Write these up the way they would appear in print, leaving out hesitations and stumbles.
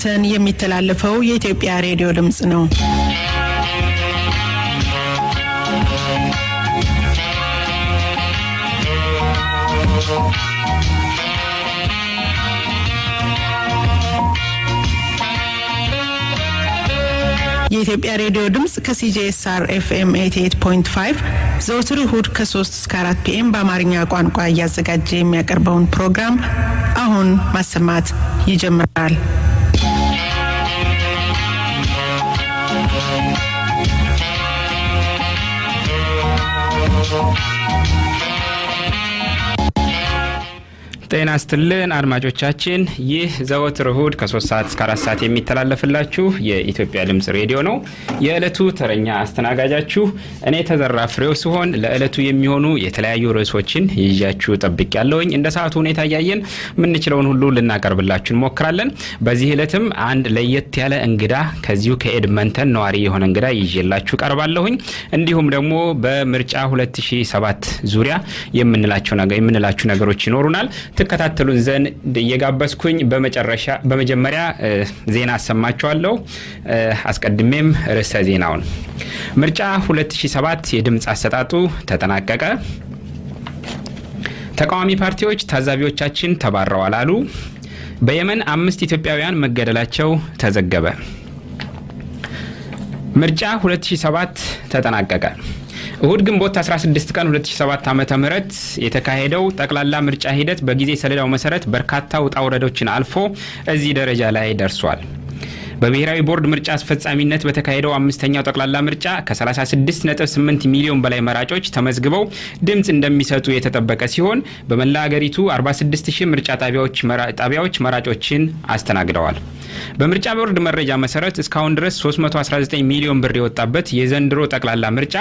ከኤድመንተን የሚተላለፈው የኢትዮጵያ ሬዲዮ ድምጽ ነው። የኢትዮጵያ ሬዲዮ ድምጽ ከCJSR FM 88.5 ዘወትር እሁድ ከ3 እስከ 4 PM በአማርኛ ቋንቋ እያዘጋጀ የሚያቀርበውን ፕሮግራም አሁን ማሰማት ይጀምራል። ጤና ይስጥልን አድማጮቻችን ይህ ዘወትር እሁድ ከ3 ሰዓት እስከ 4 ሰዓት የሚተላለፍላችሁ የኢትዮጵያ ድምጽ ሬዲዮ ነው። የዕለቱ ተረኛ አስተናጋጃችሁ እኔ ተዘራ ፍሬው ሲሆን ለዕለቱ የሚሆኑ የተለያዩ ርዕሶችን ይያችሁ ጠብቄያለሁኝ። እንደ ሰዓቱ ሁኔታ ያያየን ምንችለውን ሁሉ ልናቀርብላችሁ እንሞክራለን። በዚህ ዕለትም አንድ ለየት ያለ እንግዳ ከዚሁ ከኤድመንተን ነዋሪ የሆነ እንግዳ ይዤላችሁ ቀርባለሁኝ። እንዲሁም ደግሞ በምርጫ 2007 ዙሪያ የምንላችሁ ነገሮች ይኖሩናል። ተከታተሉን ዘንድ እየጋበዝኩኝ በመጀመሪያ ዜና አሰማችኋለሁ። አስቀድሜም ርዕሰ ዜናውን ምርጫ 2007 የድምጽ አሰጣጡ ተጠናቀቀ። ተቃዋሚ ፓርቲዎች ታዛቢዎቻችን ተባረዋል አሉ። በየመን 5 ኢትዮጵያውያን መገደላቸው ተዘገበ። ምርጫ 2007 ተጠናቀቀ። እሁድ ግንቦት 16 ቀን 2007 ዓመተ ምህረት የተካሄደው ጠቅላላ ምርጫ ሂደት በጊዜ ሰሌዳው መሰረት በርካታ ውጣ ውረዶችን አልፎ እዚህ ደረጃ ላይ ደርሷል። በብሔራዊ ቦርድ ምርጫ አስፈጻሚነት በተካሄደው አምስተኛው ጠቅላላ ምርጫ ከ36.8 ሚሊዮን በላይ መራጮች ተመዝግበው ድምጽ እንደሚሰጡ የተጠበቀ ሲሆን በመላ ሀገሪቱ 46000 ምርጫ ጣቢያዎች መራጮችን አስተናግደዋል። በምርጫ ቦርድ መረጃ መሰረት እስካሁን ድረስ 319 ሚሊዮን ብር የወጣበት የዘንድሮ ጠቅላላ ምርጫ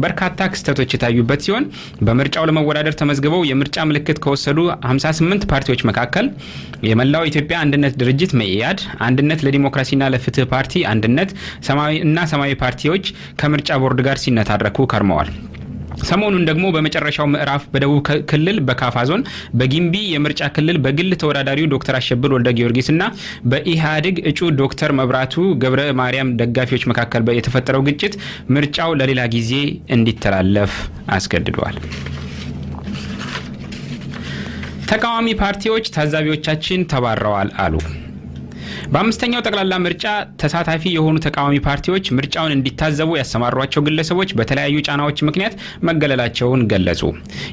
በርካታ ክስተቶች የታዩበት ሲሆን በምርጫው ለመወዳደር ተመዝግበው የምርጫ ምልክት ከወሰዱ 58 ፓርቲዎች መካከል የመላው ኢትዮጵያ አንድነት ድርጅት መኢአድ፣ አንድነት ለዲሞክራሲና ለፍትህ ፓርቲ አንድነት፣ ሰማያዊ ፓርቲዎች ከምርጫ ቦርድ ጋር ሲነታረኩ ከርመዋል። ሰሞኑን ደግሞ በመጨረሻው ምዕራፍ በደቡብ ክልል በካፋ ዞን በጊምቢ የምርጫ ክልል በግል ተወዳዳሪው ዶክተር አሸብር ወልደ ጊዮርጊስና በኢሃድግ እጩ ዶክተር መብራቱ ገብረ ማርያም ደጋፊዎች መካከል የተፈጠረው ግጭት ምርጫው ለሌላ ጊዜ እንዲተላለፍ አስገድዷል። ተቃዋሚ ፓርቲዎች ታዛቢዎቻችን ተባረዋል አሉ። በአምስተኛው ጠቅላላ ምርጫ ተሳታፊ የሆኑ ተቃዋሚ ፓርቲዎች ምርጫውን እንዲታዘቡ ያሰማሯቸው ግለሰቦች በተለያዩ ጫናዎች ምክንያት መገለላቸውን ገለጹ።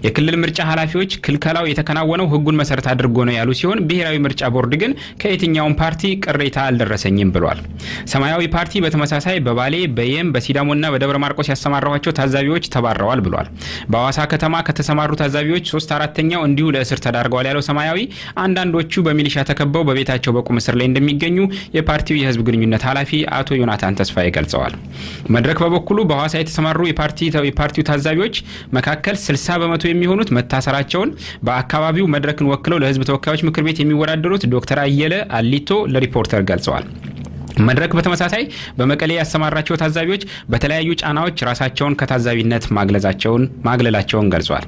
የክልል ምርጫ ኃላፊዎች ክልከላው የተከናወነው ህጉን መሰረት አድርጎ ነው ያሉ ሲሆን ብሔራዊ ምርጫ ቦርድ ግን ከየትኛውም ፓርቲ ቅሬታ አልደረሰኝም ብሏል። ሰማያዊ ፓርቲ በተመሳሳይ በባሌ፣ በየም፣ በሲዳሞና በደብረ ማርቆስ ያሰማራቸው ታዛቢዎች ተባረዋል ብሏል። በአዋሳ ከተማ ከተሰማሩ ታዛቢዎች 3/4ኛው እንዲሁ ለእስር ተዳርገዋል ያለው ሰማያዊ አንዳንዶቹ በሚሊሻ ተከበው በቤታቸው በቁም እስር ላይ እንደሚገኙ የፓርቲው የህዝብ ግንኙነት ኃላፊ አቶ ዮናታን ተስፋዬ ገልጸዋል። መድረክ በበኩሉ በሐዋሳ የተሰማሩ የፓርቲው ታዛቢዎች መካከል 60% የሚሆኑት መታሰራቸውን በአካባቢው መድረክን ወክለው ለህዝብ ተወካዮች ምክር ቤት የሚወዳደሩት ዶክተር አየለ አሊቶ ለሪፖርተር ገልጸዋል። መድረክ በተመሳሳይ በመቀሌ ያሰማራቸው ታዛቢዎች በተለያዩ ጫናዎች ራሳቸውን ከታዛቢነት ማግለላቸውን ገልጿል።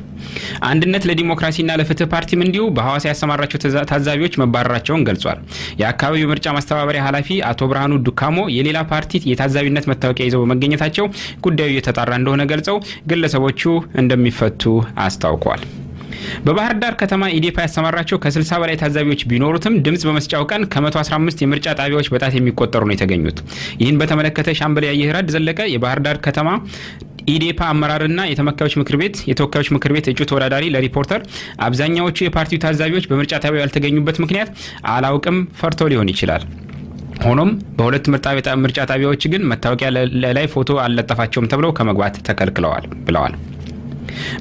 አንድነት ለዲሞክራሲና ለፍትህ ፓርቲም እንዲሁ በሐዋሳ ያሰማራቸው ታዛቢዎች መባረራቸውን ገልጿል። የአካባቢው ምርጫ ማስተባበሪያ ኃላፊ አቶ ብርሃኑ ዱካሞ የሌላ ፓርቲ የታዛቢነት መታወቂያ ይዘው በመገኘታቸው ጉዳዩ እየተጣራ እንደሆነ ገልጸው ግለሰቦቹ እንደሚፈቱ አስታውቀዋል። በባህር ዳር ከተማ ኢዴፓ ያሰማራቸው ከ60 በላይ ታዛቢዎች ቢኖሩትም ድምጽ በመስጫው ቀን ከ115 የምርጫ ጣቢያዎች በጣት የሚቆጠሩ ነው የተገኙት። ይህን በተመለከተ ሻምበል ያየህራድ ዘለቀ የባህር ዳር ከተማ ኢዴፓ አመራርና የተወካዮች ምክር ቤት እጩ ተወዳዳሪ ለሪፖርተር አብዛኛዎቹ የፓርቲው ታዛቢዎች በምርጫ ጣቢያው ያልተገኙበት ምክንያት አላውቅም ፈርቶ ሊሆን ይችላል። ሆኖም በሁለት ምርጫ ጣቢያዎች ግን መታወቂያ ላይ ፎቶ አልለጠፋቸውም ተብለው ከመግባት ተከልክለዋል ብለዋል።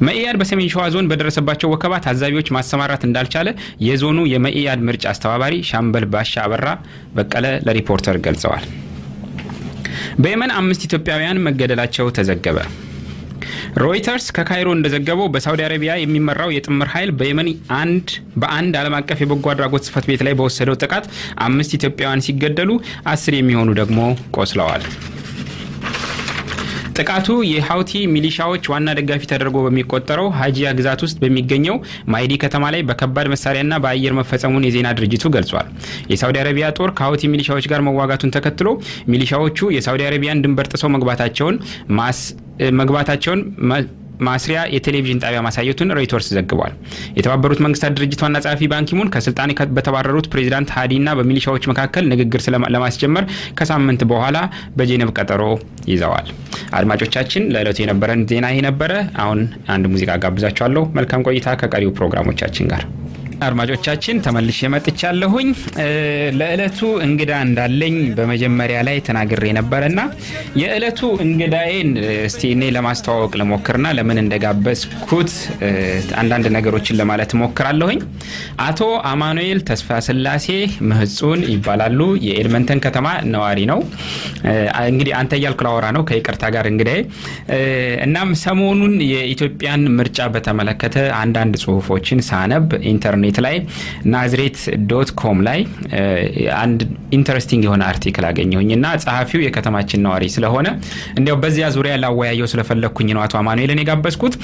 መኢአድ በሰሜን ሸዋ ዞን በደረሰባቸው ወከባ ታዛቢዎች ማሰማራት እንዳልቻለ የዞኑ የመኢአድ ምርጫ አስተባባሪ ሻምበል ባሻ አበራ በቀለ ለሪፖርተር ገልጸዋል። በየመን 5 ኢትዮጵያውያን መገደላቸው ተዘገበ። ሮይተርስ ከካይሮ እንደዘገበው በሳውዲ አረቢያ የሚመራው የጥምር ኃይል በየመን በአንድ ዓለም አቀፍ የበጎ አድራጎት ጽፈት ቤት ላይ በወሰደው ጥቃት 5 ኢትዮጵያውያን ሲገደሉ 10 የሚሆኑ ደግሞ ቆስለዋል። ጥቃቱ የሃውቲ ሚሊሻዎች ዋና ደጋፊ ተደርጎ በሚቆጠረው ሃጂያ ግዛት ውስጥ በሚገኘው ማይዲ ከተማ ላይ በከባድ መሳሪያና በአየር መፈጸሙን የዜና ድርጅቱ ገልጿል። የሳውዲ አረቢያ ጦር ከሃውቲ ሚሊሻዎች ጋር መዋጋቱን ተከትሎ ሚሊሻዎቹ የሳውዲ አረቢያን ድንበር ጥሰው መግባታቸውን ማስሪያ የቴሌቪዥን ጣቢያ ማሳየቱን ሮይተርስ ዘግቧል። የተባበሩት መንግስታት ድርጅት ዋና ጸሐፊ ባንኪሙን ከስልጣን በተባረሩት ፕሬዝዳንት ሃዲና በሚሊሻዎች መካከል ንግግር ለማስጀመር ከሳምንት በኋላ በጄኔቭ ቀጠሮ ይዘዋል። አድማጮቻችን ለዕለቱ የነበረን ዜና ይሄ ነበረ። አሁን አንድ ሙዚቃ ጋብዛችኋለሁ። መልካም ቆይታ ከቀሪው ፕሮግራሞቻችን ጋር። አድማጮቻችን ተመልሼ መጥቻለሁኝ። ለዕለቱ እንግዳ እንዳለኝ በመጀመሪያ ላይ ተናግሬ ነበርና የዕለቱ እንግዳዬን እስቲ እኔ ለማስተዋወቅ ለሞክርና ለምን እንደጋበዝኩት አንዳንድ ነገሮችን ለማለት ሞክራለሁኝ። አቶ አማኑኤል ተስፋስላሴ ምህጹን ይባላሉ። የኤድመንተን ከተማ ነዋሪ ነው። እንግዲህ አንተ ያልኩላወራ ነው ከይቅርታ ጋር እንግዳዬ። እናም ሰሞኑን የኢትዮጵያን ምርጫ በተመለከተ አንዳንድ ጽሁፎችን ሳነብ ኢንተርኔት ላይ nazret.com ላይ አንድ ኢንተረስቲንግ የሆነ አርቲክል አገኘሁኝና ጸሐፊው የከተማችን ነዋሪ ስለሆነ እንዴው በዚያ ዙሪያ ላወያየው ስለፈለኩኝ ነው አቶ አማኑኤልን የጋበዝኩት።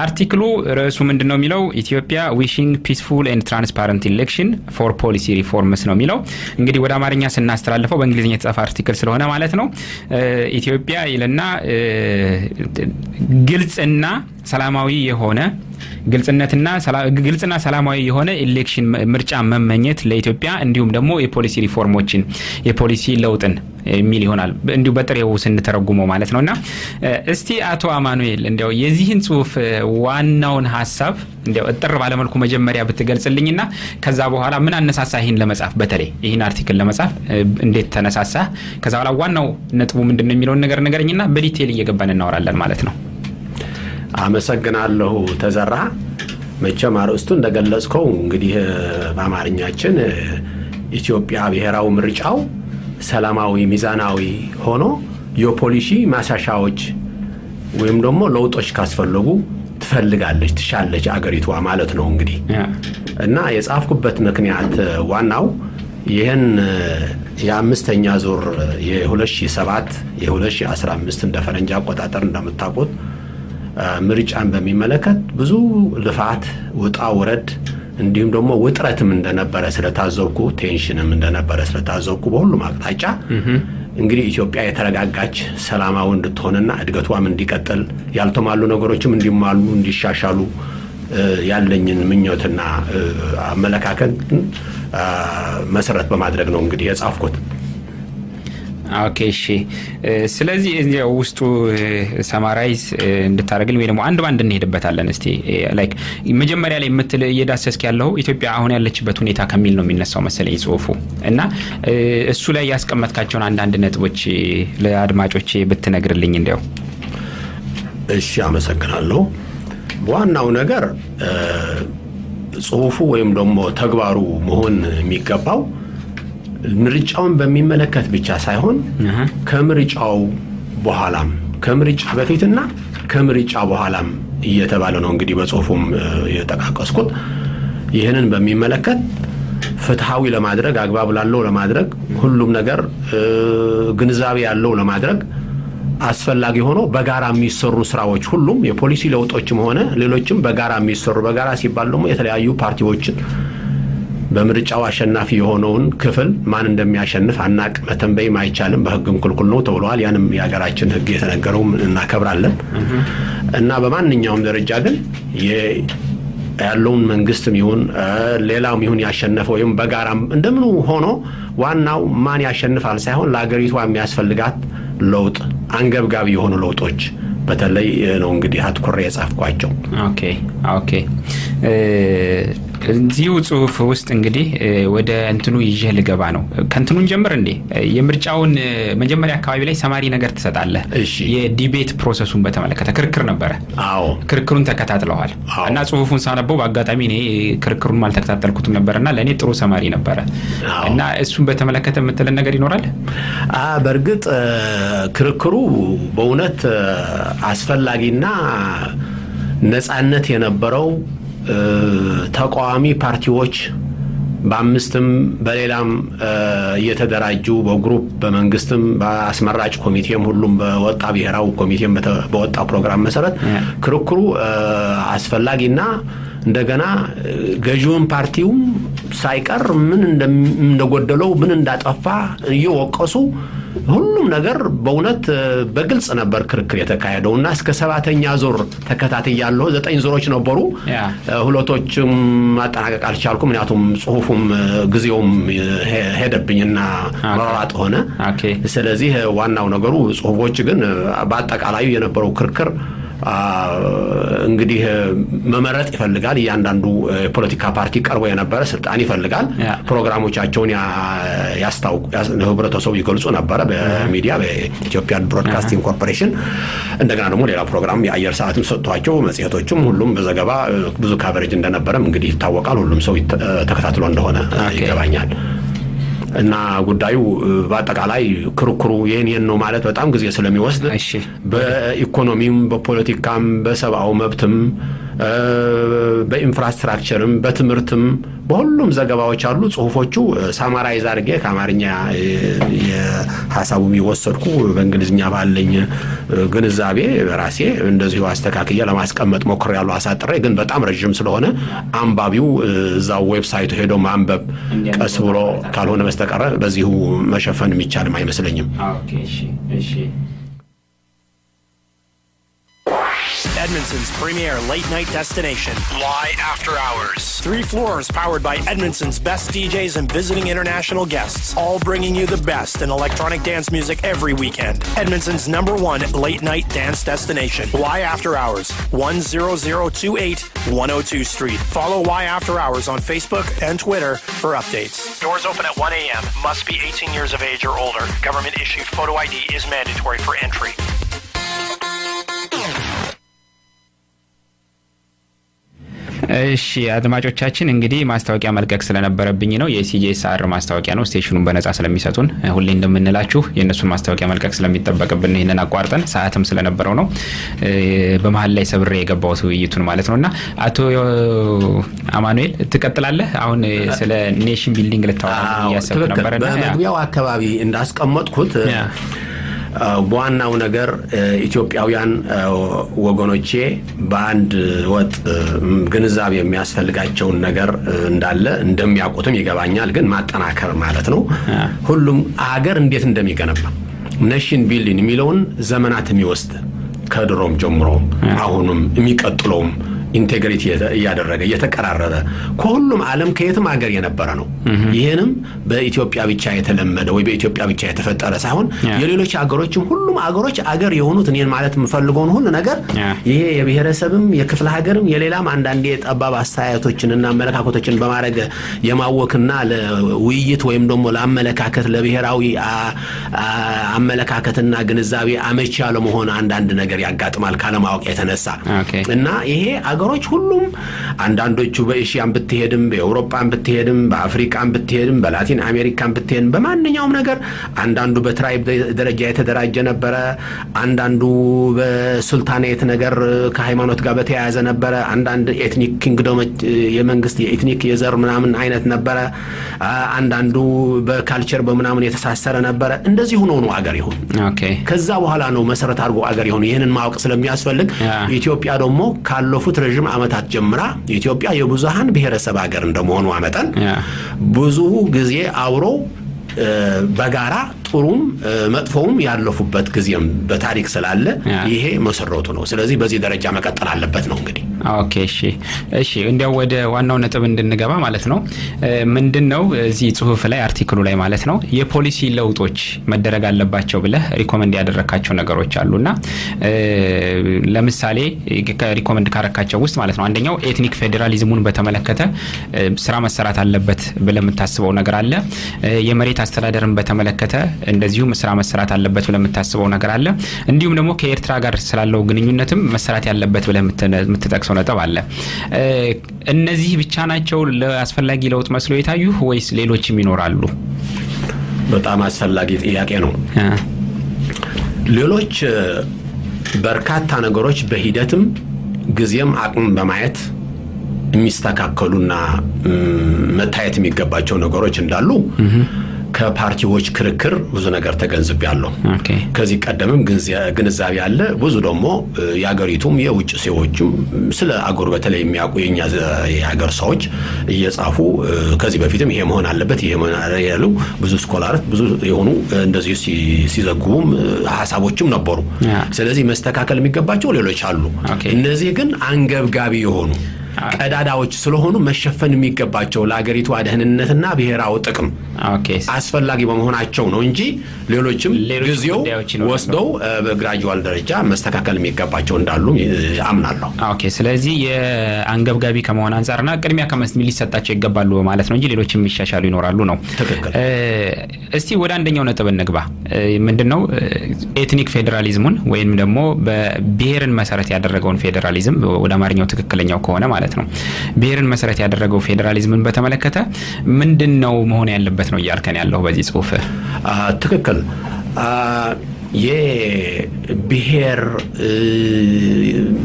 አርቲክሉ ርዕሱ ምንድነው የሚለው ኢትዮጵያ wishing peaceful and transparent election for policy reforms ነው የሚለው። እንግዲህ ወደ አማርኛ ስናስተላልፈው በእንግሊዝኛ የተጻፈ አርቲክል ስለሆነ ማለት ነው ኢትዮጵያ ይልና ግልጽና ሰላማዊ የሆነ ግልጽና ሰላማዊ የሆነ ኢሌክሽን ምርጫ መመኘት ለኢትዮጵያ እንዲሁም ደግሞ የፖሊሲ ሪፎርሞችን የፖሊሲ ለውጥን የሚል ይሆናል እንዲሁ በጥሬው ስንተረጉመው ማለት ነውና እስቲ አቶ አማኑኤል እንዴው የዚህን ጽሁፍ ዋናውን ሐሳብ እንዴው እጥር ባለ መልኩ መጀመሪያ ብትገልጽልኝና ከዛ በኋላ ምን አነሳሳ ይሄን ለመጻፍ በተለይ ይሄን አርቲክል ለመጻፍ እንዴት ተነሳሳ ከዛ በኋላ ዋናው ነጥቡ ምንድነው የሚለው ነገርኝና በዲቴል እየገባን እናወራለን ማለት ነው። አመሰግናለሁ ተዘራ። መቼም አርዕስቱ እንደገለጽከው እንግዲህ በአማርኛችን ኢትዮጵያ ብሔራዊ ምርጫው ሰላማዊ ሚዛናዊ ሆኖ የፖሊሲ ማሻሻያዎች ወይም ደግሞ ለውጦች ካስፈለጉ ትሻለች አገሪቷ ማለት ነው እንግዲህ እና የጻፍኩበት ምክንያት ዋናው ይሄን የአምስተኛ ዙር የ2007 የ2015 እንደ ፈረንጅ አቆጣጠር እንደምታውቁት ምርጫን በሚመለከት ብዙ ልፋት ውጣ ወረድ እንዲሁም ደግሞ ውጥረትም እንደነበረ ስለታዘብኩ ቴንሽንም እንደነበረ ስለታዘብኩ በሁሉም አቅጣጫ እንግዲህ ኢትዮጵያ የተረጋጋች ሰላማዊ እንድትሆንና እድገቷም እንዲቀጥል ያልተሟሉ ነገሮችም እንዲሟሉ እንዲሻሻሉ ያለኝን ምኞትና አመለካከት መሰረት በማድረግ ነው እንግዲህ የጻፍኩት። ኦኬ እሺ ስለዚህ እዚያው ውስጡ ሰማራይዝ እንድታረግልኝ ወይ ደግሞ አንድ ባንድ እንሄድበታለን እስቲ ላይክ መጀመሪያ ላይ ምትል እየዳሰስክ ያለው ኢትዮጵያ አሁን ያለችበት ሁኔታ ከሚል ነው የሚነሳው መሰለኝ ጽሁፉ እና እሱ ላይ ያስቀመጥካቸውን አንድ ነጥቦች ለአድማጮቼ ብትነግርልኝ እንደው። እሺ አመሰግናለሁ። ዋናው ነገር ጽሁፉ ወይም ደግሞ ተግባሩ መሆን የሚገባው ምርጫውን በሚመለከት ብቻ ሳይሆን ከምርጫው በኋላም ከምርጫ በፊትና ከምርጫ በኋላም እየተባለ ነው እንግዲህ በጽሁፉም የተጠቃቀስኩት። ይሄንን በሚመለከት ፍትሃዊ ለማድረግ አግባብ ላለው ለማድረግ ሁሉም ነገር ግንዛቤ ያለው ለማድረግ አስፈላጊ ሆኖ በጋራ የሚሰሩ ስራዎች ሁሉም የፖሊሲ ለውጦችም ሆነ ሌሎችም በጋራ የሚሰሩ በጋራ ሲባል ደግሞ የተለያዩ ፓርቲዎችን በምርጫው አሸናፊ የሆነውን ክፍል ማን እንደሚያሸንፍ አናቅ መተንበይ ማይቻልም በህግም ክልክል ነው ተብሏል። ያንም ያገራችን ህግ የተነገረው እናከብራለን እና በማንኛውም ደረጃ ግን ያለውን መንግስትም ይሁን ሌላውም ይሁን ያሸነፈው ወይም በጋራም እንደምኑ ሆኖ ዋናው ማን ያሸንፋል ሳይሆን ለአገሪቷ የሚያስፈልጋት ለውጥ አንገብጋቢ የሆኑ ለውጦች በተለይ ነው እንግዲህ አትኩሬ የጻፍኳቸው። ኦኬ እዚሁ ጽሁፍ ውስጥ እንግዲህ ወደ እንትኑ ይዤ ልገባ ነው። ከንትኑን ጀምር እንዴ የምርጫውን መጀመሪያ አካባቢ ላይ ሰማሪ ነገር ተሰጣለህ። የዲቤት ፕሮሰሱን በተመለከተ ክርክር ነበር። አዎ ክርክሩን ተከታትለዋል እና ጽሁፉን ሳነበው በአጋጣሚ እኔ ክርክሩን ማልተከታተልኩትም ነበርና ለኔ ጥሩ ሰማሪ ነበር እና እሱን በተመለከተ የምትለን ነገር ይኖራል? በርግጥ ክርክሩ በእውነት አስፈላጊና ነፃነት የነበረው ተቃዋሚ ፓርቲዎች በአምስትም በሌላም እየተደራጁ በግሩፕ በመንግስትም በአስመራጭ ኮሚቴም ሁሉም በወጣ ብሔራዊ ኮሚቴም በወጣ ፕሮግራም መሰረት ክርክሩ አስፈላጊና እንደገና ገዢውን ፓርቲውም ሳይቀር ምን እንደጎደለው ምን እንዳጠፋ እየወቀሱ ሁሉም ነገር በእውነት በግልጽ ነበር ክርክር የተካሄደውና እስከ 7ኛ ዙር ተከታትያለሁ 9 ዙሮች ነበሩ ሁለቶችም ማጠናቀቅ አልቻልኩም ምክንያቱም ጽሁፉም ጊዜውም ሄደብኝና መራራጥ ሆነ ስለዚህ ዋናው ነገሩ ጽሁፎች ግን በአጠቃላዩ የነበረው ክርክር እንግዲህ መመረጥ ይፈልጋል ያንዳንዱ ፖለቲካ ፓርቲ ቀርቦ የነበረ ስልጣን ይፈልጋል ፕሮግራሞቻቸውን ያስታውቁ ህብረተሰቡ ይገልጹ ነበር በሚዲያ በኢትዮጵያ ብሮድካስቲንግ ኮርፖሬሽን እንደገና ደግሞ ሌላ ፕሮግራም የአየር ሰዓትም ሰጥቷቸው መጽሔቶችም ሁሉም በዘገባ ብዙ ካቨሬጅ እንደነበረም እንግዲህ ይታወቃል ሁሉም ሰው ተከታትሎ እንደሆነ ይገባኛል እና ጉዳዩ በአጠቃላይ ክርክሩ የኔን ነው ማለት በጣም ጊዜ ስለሚወስድ በኢኮኖሚም በፖለቲካም በሰብአዊ መብትም በኢንፍራስትራክቸርም በትምርትም በሁሉም ዘገባዎች አሉ ጽሁፎቹ ሳማራይዝ አድርጌ ከአማርኛ የሐሳቡ የሚወሰድኩ በእንግሊዝኛ ባለኝ ግንዛቤ በራሴ እንደዚሁ አስተካክዬ ለማስቀመጥ ሞክሬያለሁ አሳጥሬ ግን በጣም ረጅም ስለሆነ አንባቢው እዛው ዌብሳይቱ ሄዶ ማንበብ ቀስ ብሎ ካልሆነ በስተቀር በዚሁ መሸፈን የሚቻል አይመስለኝም እሺ Edmonton's premier late-night destination. Why After Hours. 3 floors powered by Edmonton's best DJs and visiting international guests, all bringing you the best in electronic dance music every weekend. Edmonton's #1 late-night dance destination. Why After Hours, 10028 102 Street. Follow Why After Hours on Facebook and Twitter for updates. Doors open at 1 a.m. Must be 18 years of age or older. Government-issued photo ID is mandatory for entry. እሺ አድማጮቻችን እንግዲህ ማስታወቂያ መልቀቅ ስለነበረብኝ ነው የሲጂኤስአር ማስታወቂያ ነው ስቴሽኑን በነጻ ስለሚሰጡን ሁሌ እንደምንላችሁ የነሱን ማስታወቂያ መልቀቅ ስለሚጠበቅብን ይሄንን አቋርጠን ሰዓትም ስለነበረው ነው በመሃል ላይ ሰብሬ የገባው ውይይቱን ማለት ነውና አቶ አማኑኤል ትቀጥላለህ አሁን ስለ ኔሽን ቢልዲንግ ልታወራ ያሰብኩ ነበርና በመግቢያው አካባቢ እንዳስቀመጥኩት በዋናው ነገር ኢትዮጵያውያን ወገኖቼ በአንድ ወጥ ግንዛቤ የሚያስፈልጋቸው ነገር እንዳለ እንደሚያውቁትም ይገባኛል ግን ማጠናከር ማለት ነው ሁሉም አገር እንዴት እንደሚገነባ ኔሽን ቢልዲንግ የሚለውን ዘመናት የሚወስድ ከድሮም ጀምሮ አሁንም የሚቀጥለውም ኢንቴግሪቲ ያደረገ የተቀራረበ ከሁሉም ዓለም ከየትም ሀገር የነበረ ነው ይሄንም በኢትዮጵያ ብቻ የተለመደ ወይ በኢትዮጵያ ብቻ የተፈጠረ ሳይሆን የሌሎች ሀገሮችም ሁሉም ሀገሮች ሀገር የሆኑት እኔን ማለት የምፈልገውን ሁሉ ነገር ይሄ የብሔረሰብም የክፍለ ሀገርም የሌላም አንዳንዴ ጠባብ አስተያየቶችንና አመለካከቶችን በማድረግ የማወክና ለውይይት ወይም ደግሞ ለአመለካከት ለብሔራዊ አመለካከትና ግንዛቤ አመቺ ያለመሆን አንዳንድ ነገር ያጋጥማል ካለማወቅ የተነሳ እና ይሄ አገሮች ሁሉም አንዳንዶቹ በኤሽያም ብትሄድም በአውሮፓም ብትሄድም በአፍሪካም ብትሄድም በላቲን አሜሪካም ብትሄድም በማንኛውም ነገር አንዳንዱ በትራይብ ደረጃ የተደራጀ ነበር አንዳንዱ በሱልጣኔት ነገር ከሃይማኖት ጋር በተያያዘ ነበር አንዳንድ ኤትኒክ ኪንግዶም የመንግስት የኤትኒክ የዘር ምናምን አይነት ነበር አንዳንዱ በካልቸር በመናምን የተሳሰረ ነበር እንደዚህ ሆኖ ነው አገር ይሁን ከዛ በኋላ ነው መሰረት አድርጎ አገር ይሁን ይሄንን ማወቅ ስለሚያስፈልግ ኢትዮጵያ ደግሞ ካለፉት ረጅም ዓመታት ጀምራ ኢትዮጵያ የብዙሃን ብሔረሰብ ሀገር እንደመሆኑ አመጣን ብዙ ጊዜ አብሮ በጋራ ጥሩም መጥፎም ያለፉበት ጊዜም በታሪክ ስላለ ይሄ መሰረቱ ነው ስለዚህ በዚህ ደረጃ መቀጠል አለበት ነው እንግዲህ ኦኬ እሺ እንዲያው ወደ ዋናው ነጥብ እንድንገባ ማለት ነው ምንድነው እዚህ ጽሁፍ ላይ አርቲክሉ ላይ ማለት ነው የፖሊሲ ለውጦች መደረግ አለባቸው ብለ ሪኮመንድ ያደረካቸው ነገሮች አሉና ለምሳሌ ሪኮመንድ ካረካቸው ውስጥ ማለት ነው አንደኛው ኤትኒክ ፌደራሊዝሙን በተመለከተ ስራ መሰራት አለበት ብለ የምታስበው ነገር አለ የመሬት አስተዳደርን በተመለከተ እንደዚሁም ስራ መሰራት አለበት ብለ የምታስበው ነገር አለ እንዲሁም ደግሞ ከኤርትራ ጋር ስላለው ግንኙነትም መሰራት ያለበት ብለ የምትጠቅሰው ነጥብ አለ እነዚህ ብቻ ናቸው ለአስፈላጊ ለውጥ መስሎ የታዩ ወይስ ሌሎችም ይኖራሉ በጣም አስፈላጊ ጥያቄ ነው ሌሎች በርካታ ነገሮች በሂደትም ጊዜም አቅም በማየት የሚስተካከሉና መታየት የሚገባቸው ነገሮች እንዳሉ ከፓርቲዎች ክርክር ብዙ ነገር ተገንዝቤያለሁ ከዚህ ቀደምም ግንዛቤ ያለ ብዙ ደግሞ ያገሪቱም የውጭ ሰዎችም ስለ አገር በተለይ የሚያውቁ የሀገር ሰዎች እየጻፉ ከዚህ በፊትም ይሄ መሆን አለበት ይሄ መሆን ያሉ ብዙ ስኮላርት ብዙ የሆኑ እንደዚህ ሲዘግቡም ሐሳቦችም ነበሩ ስለዚህ መስተካከል የሚገባቸው ሌሎች አሉ እነዚህ ግን አንገብጋቢ የሆኑ ቀዳዳዎች ስለሆኑ መሸፈን የሚገባቸው ለአገሪቱ ደህንነትና ብሔራዊ ጥቅም አስፈላጊ በመሆናቸው ነው እንጂ ሌሎችም ጊዜው ወስደው በግራጁዋል ደረጃ መስተካከል የሚገባቸው እንዳሉ አምናለሁ ስለዚህ የአንገብጋቢ ከመሆን አንፃርና ቅድሚያ ከመስሚ ሊሰጣቸው ይገባሉ ማለት ነው እንጂ ሌሎችም ይሻሻሉ ይኖራሉ ነው እስቲ ወደ አንደኛው ነጥብ እንግባ ምንድነው ኤትኒክ ፌደራሊዝሙን ወይንም ደግሞ በብሔርን መሰረት ያደረገውን ፌደራሊዝም ወደ አማርኛው ትክክለኛው ከሆነ ማለት ነው ብሔርን መሰረት ያደረገው ፌደራሊዝምን በተመለከተ ምንድነው መሆን ያለበት ነው ያልከን ያለው በዚህ ጽሁፍ ትክክል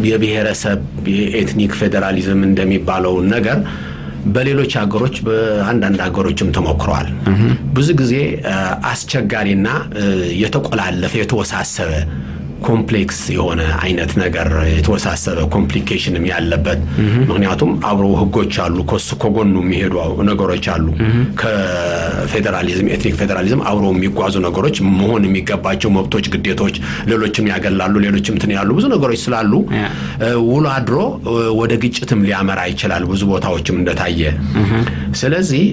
የብሔረሰብ የኤትኒክ ፌደራሊዝም እንደሚባለው ነገር በሌሎች ሀገሮች በአንዳንድ ሀገሮችም ተሞክሯል ብዙ ጊዜ አስቸጋሪና የተቆላለፈ የተወሳሰበ ኮምፕሌክስ የሆነ አይነት ነገር የተወሳሰበ ኮምፕሊኬሽንም ያለበት ምክንያቱም አብሮ ህጎች አሉ ከጎኑ የሚሄዱ ነገሮች አሉ ከፌደራሊዝም ኤትኒክ ፌደራሊዝም አብሮ የሚጓዙ ነገሮች መሆን የሚገባቸው መብቶች ግዴታዎች ሌሎችም ያገላሉ ሌሎችም እንትን ያሉ ብዙ ነገሮች ስላሉ ውሎ አድሮ ወደ ግጭትም ሊያመራ ይችላል ብዙ ቦታዎችም እንደታየ ስለዚህ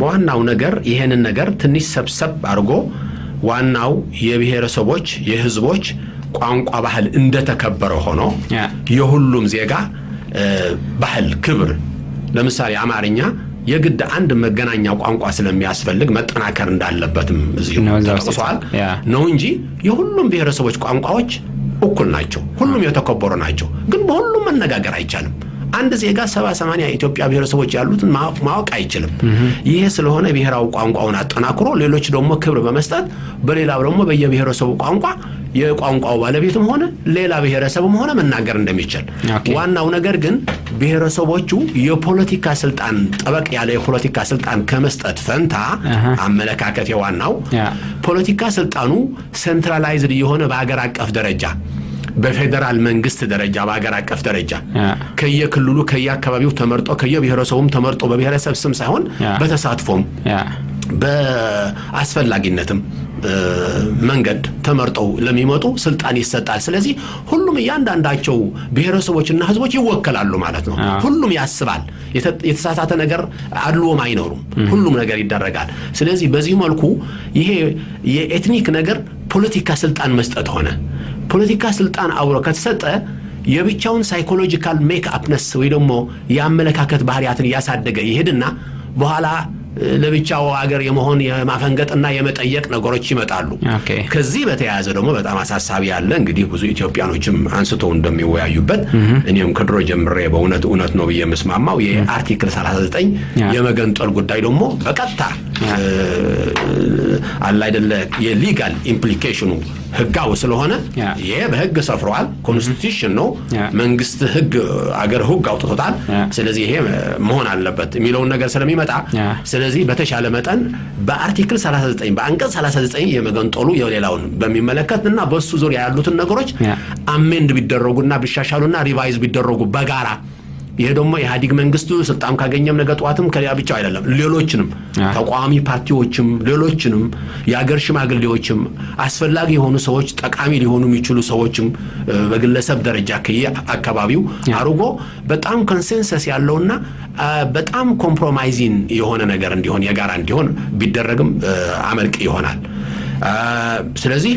በዋናው ነገር ይሄንን ነገር ትንሽ ሰብሰብ አድርጎ ዋናው የብሔረሰቦች የህዝቦች ቋንቋ ባህል እንደተከበረ ሆኖ የሁሉም ዜጋ ባህል ክብር ለምሳሌ አማርኛ የግድ አንድ መገናኛ ቋንቋ ስለሚያስፈልግ መጠናከር እንዳለበትም እዚሁ ተጠቅሷል ነው እንጂ የሁሉም ብሔረሰቦች ቋንቋዎች እኩል ናቸው ሁሉም የተከበሩ ናቸው ግን በሁሉም መነጋገር አይቻልም አንድ ዜጋ 70-80 ኢትዮጵያ ብሔረሰቦች ያሉትን ማወቅ አይችልም ይሄ ስለሆነ ብሔራዊ ቋንቋውን አጠናክሮ ሌሎች ደግሞ ክብር በመስጠት በሌላው ደግሞ በየብሔረሰቡ ቋንቋ የቋንቋው ባለቤትም ሆነ ሌላ ብሔረሰብም ሆነ መናገር እንደሚችል ዋናው ነገር ግን ብሔረሰቦቹ የፖለቲካ ስልጣን ጠበቅ ያለ የፖለቲካ ስልጣን ከመስጠት ፈንታ አመለካከት የዋናው ፖለቲካ ስልጣኑ ሴንትራላይዝድ የሆነ በአገር አቀፍ ደረጃ በፌደራል መንግስት ደረጃ በአገር አቀፍ ደረጃ ከየክልሉ ከየአካባቢው ተመርጦ ከየብሔረሰቡም ተመርጦ በብሔረሰብ ስም ሳይሆን በተሳትፎም በአስፈላጊነትም መንገድ ተመርጠው ለሚመጡ ስልጣን ይሰጣል ስለዚህ ሁሉም ያንዳንዳቸው ብሔረሰቦችና ህዝቦች ይወከላሉ ማለት ነው ሁሉም ያስባል የተሳሳተ ነገር አድሎም አይኖርም ሁሉም ነገር ይደረጋል ስለዚህ በዚህ መልኩ ይሄ የኤትኒክ ነገር ፖለቲካ ስልጣን መስጠት ሆነ ፖለቲካ ስልጣን አውሮ ከተሰጠ የብቻውን ሳይኮሎጂካል ሜክ አፕነስ ወይ ደግሞ ያመለካከት ባህሪያትን ያሳደገ ይሄድና በኋላ ለብቻው ሀገር የመሆን የማፈንገጥና የመጠየቅ ነገሮች ይመጣሉ ከዚህ በተያያዘ ደግሞ በጣም አሳሳቢ ያለ እንግዲህ ብዙ ኢትዮጵያኖችም አንስተው እንደሚወያዩበት እኔም ከድሮ ጀምሬ በእውነት ነው በየመስማማው የአርቲክል 39 የመገንጠል ጉዳይ ደግሞ በቀጥታ አለ አይደለ የሊጋል ኢምፕሊኬሽኑ ህጋው ስለሆነ ይሄ በህግ ሰፍሯል ኮንስቲቱሽን ነው መንግስት ህግ አገር ህግ አውጥቶታል ስለዚህ ይሄ መሆን አለበት የሚለው ነገር ስለሚመጣ ስለዚህ በተሻለ መጠን በአርቲክል 39 በአንቀጽ 39 የመገንጠሉ የሌላውን በሚመለከትና በሱ ዙሪያ ያሉትን ነገሮች አሜንድ ቢደረጉና ቢሻሻሉና ሪቫይዝ ቢደረጉ በጋራ ይሄ ደግሞ የኢህአዴግ መንግስቱ ስልጣን ካገኘም ነገ ጧትም ከያ ብቻ አይደለም ሌሎችንም ተቋሚ ፓርቲዎችም ሌሎችንም የአገር ሽማግሌዎችም አስፈላጊ የሆኑ ሰዎች ጠቃሚ ሊሆኑ የሚችሉ ሰዎችም በግለሰብ ደረጃ ከየአካባቢው አርጎ በጣም ኮንሰንሰስ ያለውና በጣም ኮምፕሮማይዚንግ የሆነ ነገር እንዲሆን የጋራ እንዲሆን ቢደረግም አመልክ ይሆናል ስለዚህ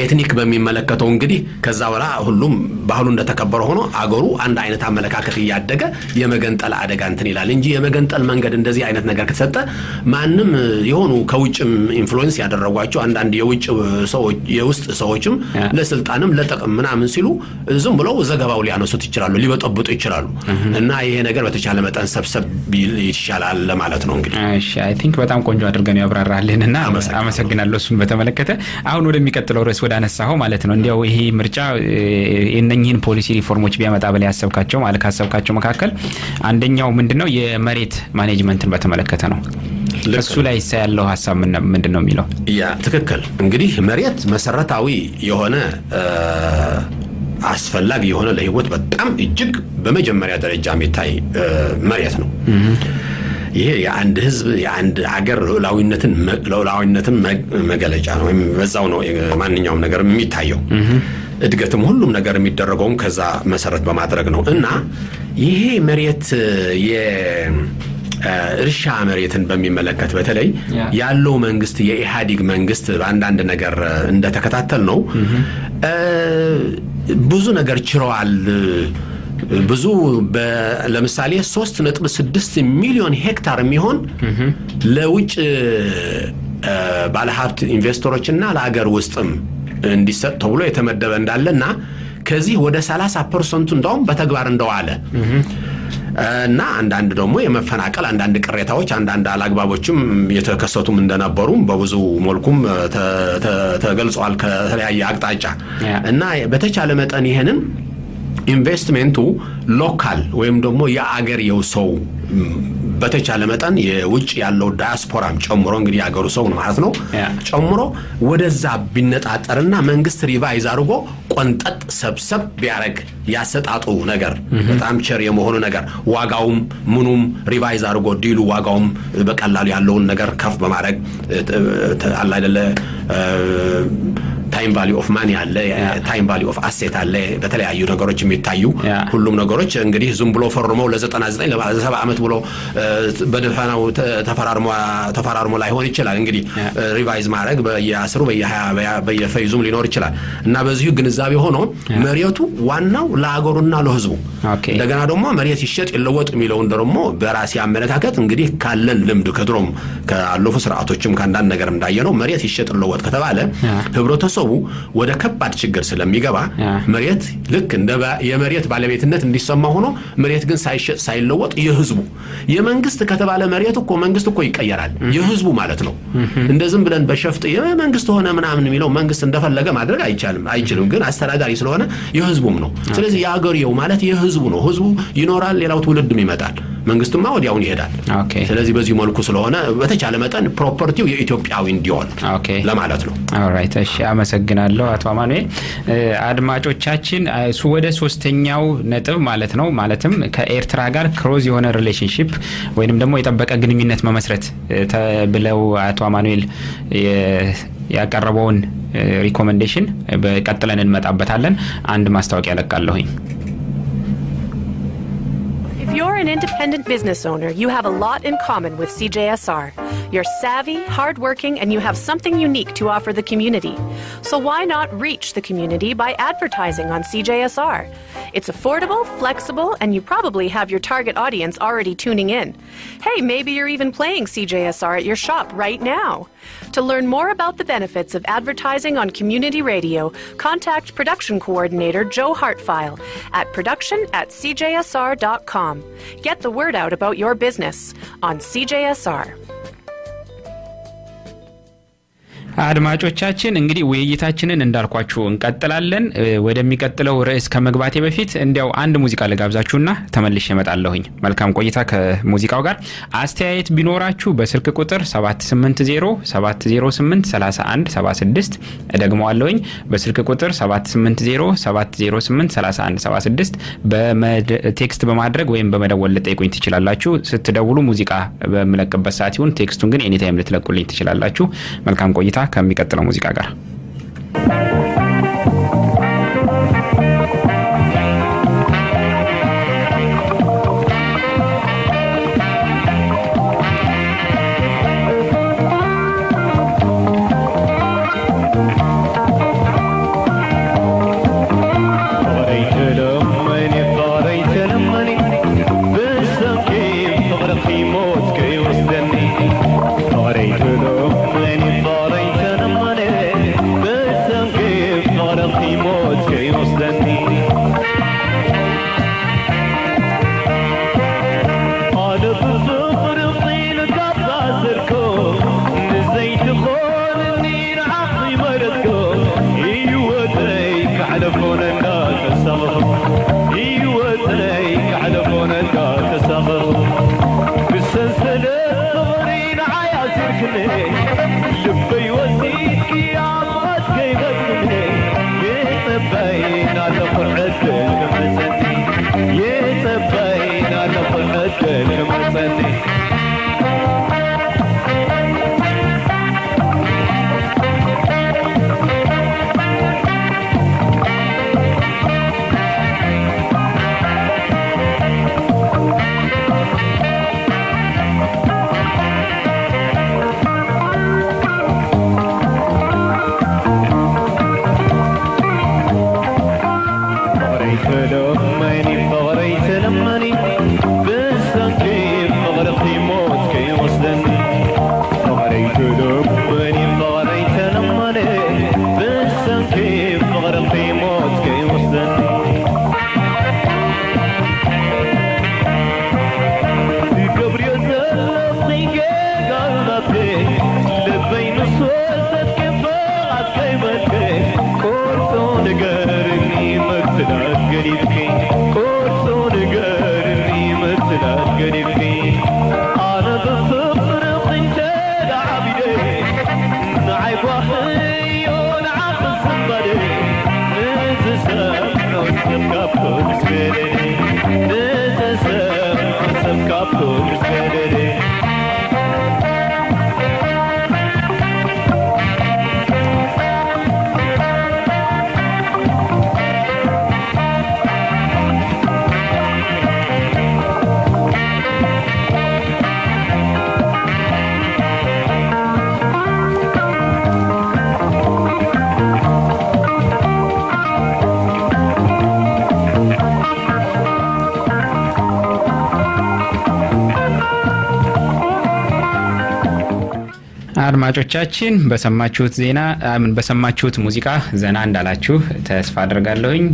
ኤትኒክ በሚመለከተው እንግዲህ ከዛ በኋላ ሁሉም ባህሉ እንደተከበረ ሆኖ አገሩ አንድ አይነት አመለካከት ያደገ የመገንጠል አደጋ እንትን ይላል እንጂ የመገንጠል መንገድ እንደዚህ አይነት ነገር ከተሰጠ ማንንም የሆኑ ከውጭም ኢንፍሉዌንስ ያደረጓቸው አንድ የውጭ ሰዎች የውስጥ ሰዎችም ለስልጣንም ለጥቅም ምናምን ሲሉ ዝም ብለው ዘገባው ሊያነሱት ይችላሉ ሊበጠብጡ ይችላሉ እና ይሄ ነገር በተቻለ መጠን ሰብሰብ ይሻላል ለማለት ነው እንግዲህ እሺ አይ ቲንክ በጣም ቆንጆ አድርገን ያብራራልንና አመሰግናለሁ እሱን በተመለከተ አሁን ወደሚቀጥለው ርዕስ ወዳነሳው ማለት ነው እንዲያው ይሄ ምርጫ የነኝህን ፖሊሲ ሪፎርሞች ቢያመጣ በላይ ያሰብካቸው ማለት ካሰብካቸው መካከል አንደኛው ምንድነው የመሬት ማኔጅመንትን በተመለከተ ነው ለሱ ላይ ያለው ሐሳብ ምንድነው የሚለው ያ ትክክል እንግዲህ መሬት መሰረታዊ የሆነ አስፈላጊ የሆነ ለህይወት በጣም እጅግ በመጀመሪያ ደረጃ የሚታይ መሬት ነው ይሄ የአንድ ህዝብ የአንድ ሀገር ሉዓላዊነትን መገለጫ ነው በዛው ነው ማንኛውም ነገር የሚታየው እድገትም ሁሉም ነገር የሚደረገው ከዛ መሰረት በማድረግ ነው እና ይሄ መሬት እርሻ መሬትን በሚመለከት በተለይ ያለው መንግስት የኢሃዲግ መንግስት በአንዳንድ ነገር እንደተከታተል ነው ብዙ ነገር ችሯል ብዙ ለምሳሌ 3.6 ሚሊዮን ሄክታር የሚሆን ለውጭ ባለሀብት ኢንቨስተሮችና ለሀገር ውስጥም እንዲሰጥ ተብሎ የተመደበ እንዳለና ከዚህ ወደ 30% እንደውም በተግባር እንደዋለ እና አንዳንድ ደግሞ የመፈናቀል አንዳንድ ቅሬታዎች አንዳንድ አላግባቦችም የተከሰቱም እንደነበሩ በብዙ መልኩም ተገልጿል ከተለያየ አቅጣጫ እና በተቻለ መጠን ይሄንን ኢንቨስትመንቱ ሎካል ወይም ደግሞ የአገር የውሰው በተቻለ መጠን የውጭ ያለው ዳያስፖራም ጨምሮ እንግዲህ ያገሩ ሰው ማለት ነው ጨምሮ ወደዛ ቢነጣጠርና መንግስት ሪቫይዝ አድርጎ ቆንጠጥ ሰብሰብ ቢያረግ ያሰጣጡ ነገር በጣም ቸር የመሆኑ ነገር ዋጋውም ምኑም ሪቫይዝ አድርጎ ዲሉ ዋጋውም በቀላሉ ያለውን ነገር ከፍ በማድረግ አላ አይደለ time value of money አለ time value of asset አለ በተለያዩ ነገሮች የሚታዩ ሁሉም ነገሮች እንግዲህ ዝም ብሎ ፈርመው ለ99 ለ7 አመት ብሎ በደፋናው ተፈራርሞ ላይ ሆነ ይችላል እንግዲህ ሪቫይዝ ማድረግ በየ10 በየ20 በየፈይዙም ሊኖር ይችላል እና በዚሁ ግንዛቤ ሆኖ መሬቱ ዋናው ለአገሩና ለህዝቡ እንደገና ደግሞ መሬት ይሸጥ ይለወጥ የሚለው ደግሞ በራስ ያመለካከት እንግዲህ ካለን ልምድ ከድሮም ካለፉ ስርዓቶችም ካንዳንድ ነገር እንዳየነው መሬት ይሸጥ ይለወጥ ከተባለ ህብረተሰቡ ወደ ከባድ ችግር ስለሚገባ መሬት ልክ እንደ የመሬት ባለቤትነት እንዲሰማ ሆኖ መሬት ግን ሳይሸጥ ሳይለወጥ የህዝቡ የመንግስት ከተባለ መሬት እኮ መንግስት እኮ ይቀየራል የህዝቡ ማለት ነው እንደዝም ብለን በሸፍጥ የመንግስት ሆነ ምናምን የሚለው መንግስት እንደፈለገ ማድረግ አይችልም ግን አስተዳዳሪ ስለሆነ የህዝቡም ነው ስለዚህ ያገሪው ማለት የህዝቡ ነው ህዝቡ ይኖራል ሌላው ትውልድም ይመጣል መንግስቱማ ወዲያውን ይሄዳል ስለዚህ በዚህ መልኩ ስለሆነ በተቻለ መጠን ፕሮፐርቲው የኢትዮጵያዊ እንዲሆን ለማለት ነው ኦልራይት እሺ አመሰግናለሁ አቶ አማኑኤል አድማጮቻችን እሱ ወደ ሶስተኛው ነጥብ ማለት ነው ማለትም ከኤርትራ ጋር ክሎዝ የሆነ ሪሌሽንሺፕ ወይንም ደግሞ የጠበቀ ግንኙነት መመስረት ተብለው አቶ አማኑኤል ያቀረበውን ሪኮመንዴሽን በቀጥለን እንመጣበታለን አንድ ማስታወቂያ ያለቃለሁኝ If you're an independent business owner, you have a lot in common with CJSR. You're savvy, hardworking, and you have something unique to offer the community. So why not reach the community by advertising on CJSR? It's affordable, flexible, and you probably have your target audience already tuning in. Hey, maybe you're even playing CJSR at your shop right now. To learn more about the benefits of advertising on community radio, contact Production Coordinator Joe Hartfile at production@cjsr.com. Get the word out about your business on CJSR. አድማጮቻችን እንግዲህ ውይይታችንን እንዳልኳችሁ እንቀጥላለን ወደሚቀጥለው ርዕስ ከመግባቴ በፊት እንዲያው አንድ ሙዚቃ ለጋብዛችሁና ተመልሼ እመጣለሁኝ መልካም ቆይታ ከሙዚቃው ጋር አስተያየት ቢኖራችሁ በስልክ ቁጥር 78070083176 እደግመዋለሁኝ በስልክ ቁጥር 78070083176 በቴክስት በማድረግ ወይም በመደወል ልጠይቁኝ ትችላላችሁ ስትደውሉ ሙዚቃ በመለቀበት ሰዓት ይሁን ቴክስቱን ግን ኤኒ ታይም ልትለቁልኝ ትችላላችሁ መልካም ቆይታ ከሚቀጥለው ሙዚቃ ጋር Thank you. አድማጮቻችን በሰማችሁት ዜና በሰማችሁት ሙዚቃ ዘና እንዳላችሁ ተስፋ አደርጋለሁኝ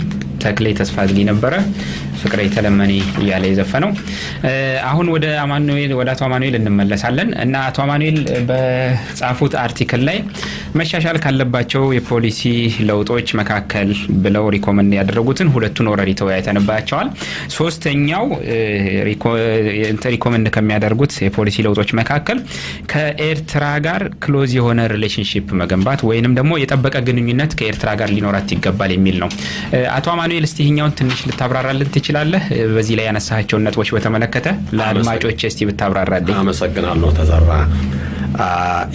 ተክሌ ተስፋዝሊ ነበረ ፍቅሬ ተለመኔ ያለ የዘፈነው አሁን ወደ አቶ አማኑኤል እንመለሳለን እና አቶ አማኑኤል በጻፉት አርቲክል ላይ መሻሻል ካለባቸው የፖሊሲ ለውጦች መካከል ብለው ሪኮመንድ ያደረጉትን ሁለቱን ኦሬዲ ተወያይተንባቸዋል ሶስተኛው ሪኮመንድ ከሚያደርጉት የፖሊሲ ለውጦች መካከል ከኤርትራ ጋር ክሎዝ የሆነ ሪሌሽንሺፕ መገንባት ወይንም ደግሞ የጠበቀ ግንኙነት ከኤርትራ ጋር ሊኖራት ይገባል የሚል ነው አቶ አማኑኤል እስቲ ይሄኛውን ትንሽ ልታብራራልን ትችላለህ በዚህ ላይ ያነሳቸው ነጥቦች በተመለከተ ለአድማጮች እስቲ ብታብራራልኝ አመሰግናለሁ ተዘራ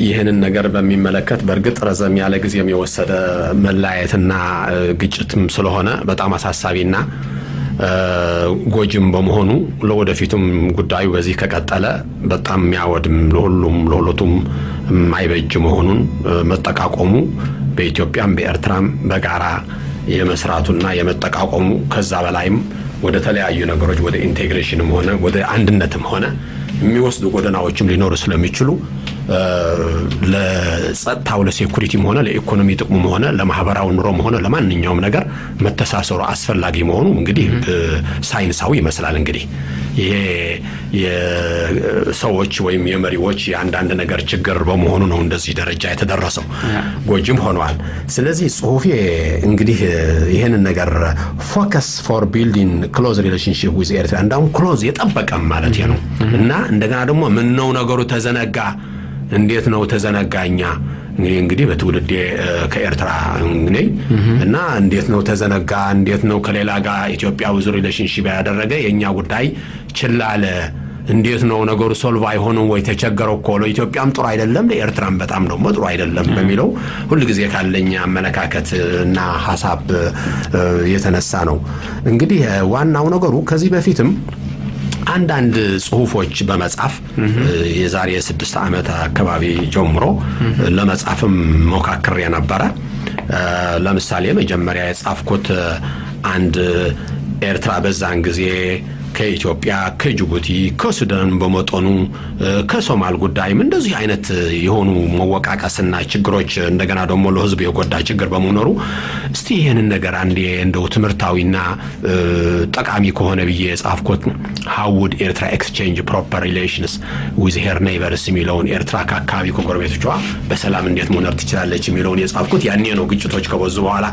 ይሄንን ነገር በሚመለከት በርግጥ ረዘም ያለ ጊዜ የሚወሰደ መላየትና ግጭትም ስለሆነ በጣም አሳሳቢና ጎጅም በመሆኑ ለወደፊቱም ጉዳዩ በዚህ ከቀጠለ በጣም የሚያወድም ለሁሉም ማይበጅ መሆኑን መጠቃቆሙ በኢትዮጵያም በኤርትራም በጋራ የመስራቱና የመጠቃቆሙ ከዛ በላይም ወደ ተለያዩ ነገሮች ወደ ኢንቴግሬሽንም ሆነ ወደ አንድነትም ሆነ የሚወስዱ ጎደናዎችም ሊኖሩ ስለሚችሉ ለጸጥታው ለሴኩሪቲም ሆነ ለኢኮኖሚ ጥቅሙም ሆነ ለማህበራዊ ኑሮም ሆነ ለማንኛውም ነገር መተሳሰሩ አስፈላጊ መሆኑ እንግዲህ ሳይንሳዊ ይመስላል እንግዲህ ይሄ የሰዎች ወይም የመሪዎች የአንዳንድ ነገር ችግር በመሆኑ ነው እንደዚህ ደረጃ የተደረሰው ጎጅም ሆኗል ስለዚህ ጽሁፌ እንግዲህ ይሄንን ነገር ፎከስ ፎር ቢልዲንግ ክሎዝ ሪሌሽንሺፕ ዊዝ ኤርትራ እንዳውም ክሎዝ የጠበቀም ማለት ነው እና እንደገና ደግሞ ምን ነው ነገሩ ተዘነጋ እንዴት ነው ተዘነጋኛ እንግዲህ በትውልዴ ከኤርትራ ነኝ እና እንዴት ነው ተዘነጋ እንዴት ነው ከሌላ ጋር ኢትዮጵያ ብዙ ሪሌሽንሺፕ ያደረገ የኛ ጉዳይ ችላለ እንዴት ነው ነገሩ ሶልቭ አይሆንም ወይ ተቸገረው ኮሎ ኢትዮጵያም ጥሩ አይደለም ለኤርትራም በጣም ደግሞ ጥሩ አይደለም በሚለው ሁሉ ጊዜ ካለኛ አመለካከትና ሐሳብ የተነሳ ነው እንግዲህ ዋናው ነገሩ ከዚህ በፊትም አንዳንድ ጽሁፎች በመጻፍ የዛሬ 6 ዓመት አካባቢ ጀምሮ ለመጻፍም ሞካክሬ ነበር ለምሳሌ መጀመሪያ የጻፍኩት አንድ ኤርትራ በዛን ጊዜ ከኢትዮጵያ ከጅቡቲ ከሱዳን በመጠኑ ከሶማል ጉዳይም እንደዚህ አይነት የሆኑ መወቃቀስና ችግሮች እንደገና ደግሞ ለህዝብ የጎዳ ችግር በመኖሩ እስቲ ይሄንን ነገር አንዴ እንደው ትምርታዊና ጠቃሚ ከሆነ ብዬ ጻፍኩት how would Eritrea exchange proper relations with her neighbors የሚለውን ኤርትራ ከአካባቢ ከጎረቤቶቿ በሰላም እንዴት መኖር ትችላለች የሚለውን የጻፍኩት ያኔ ነው ግጭቶች ከበዙ በኋላ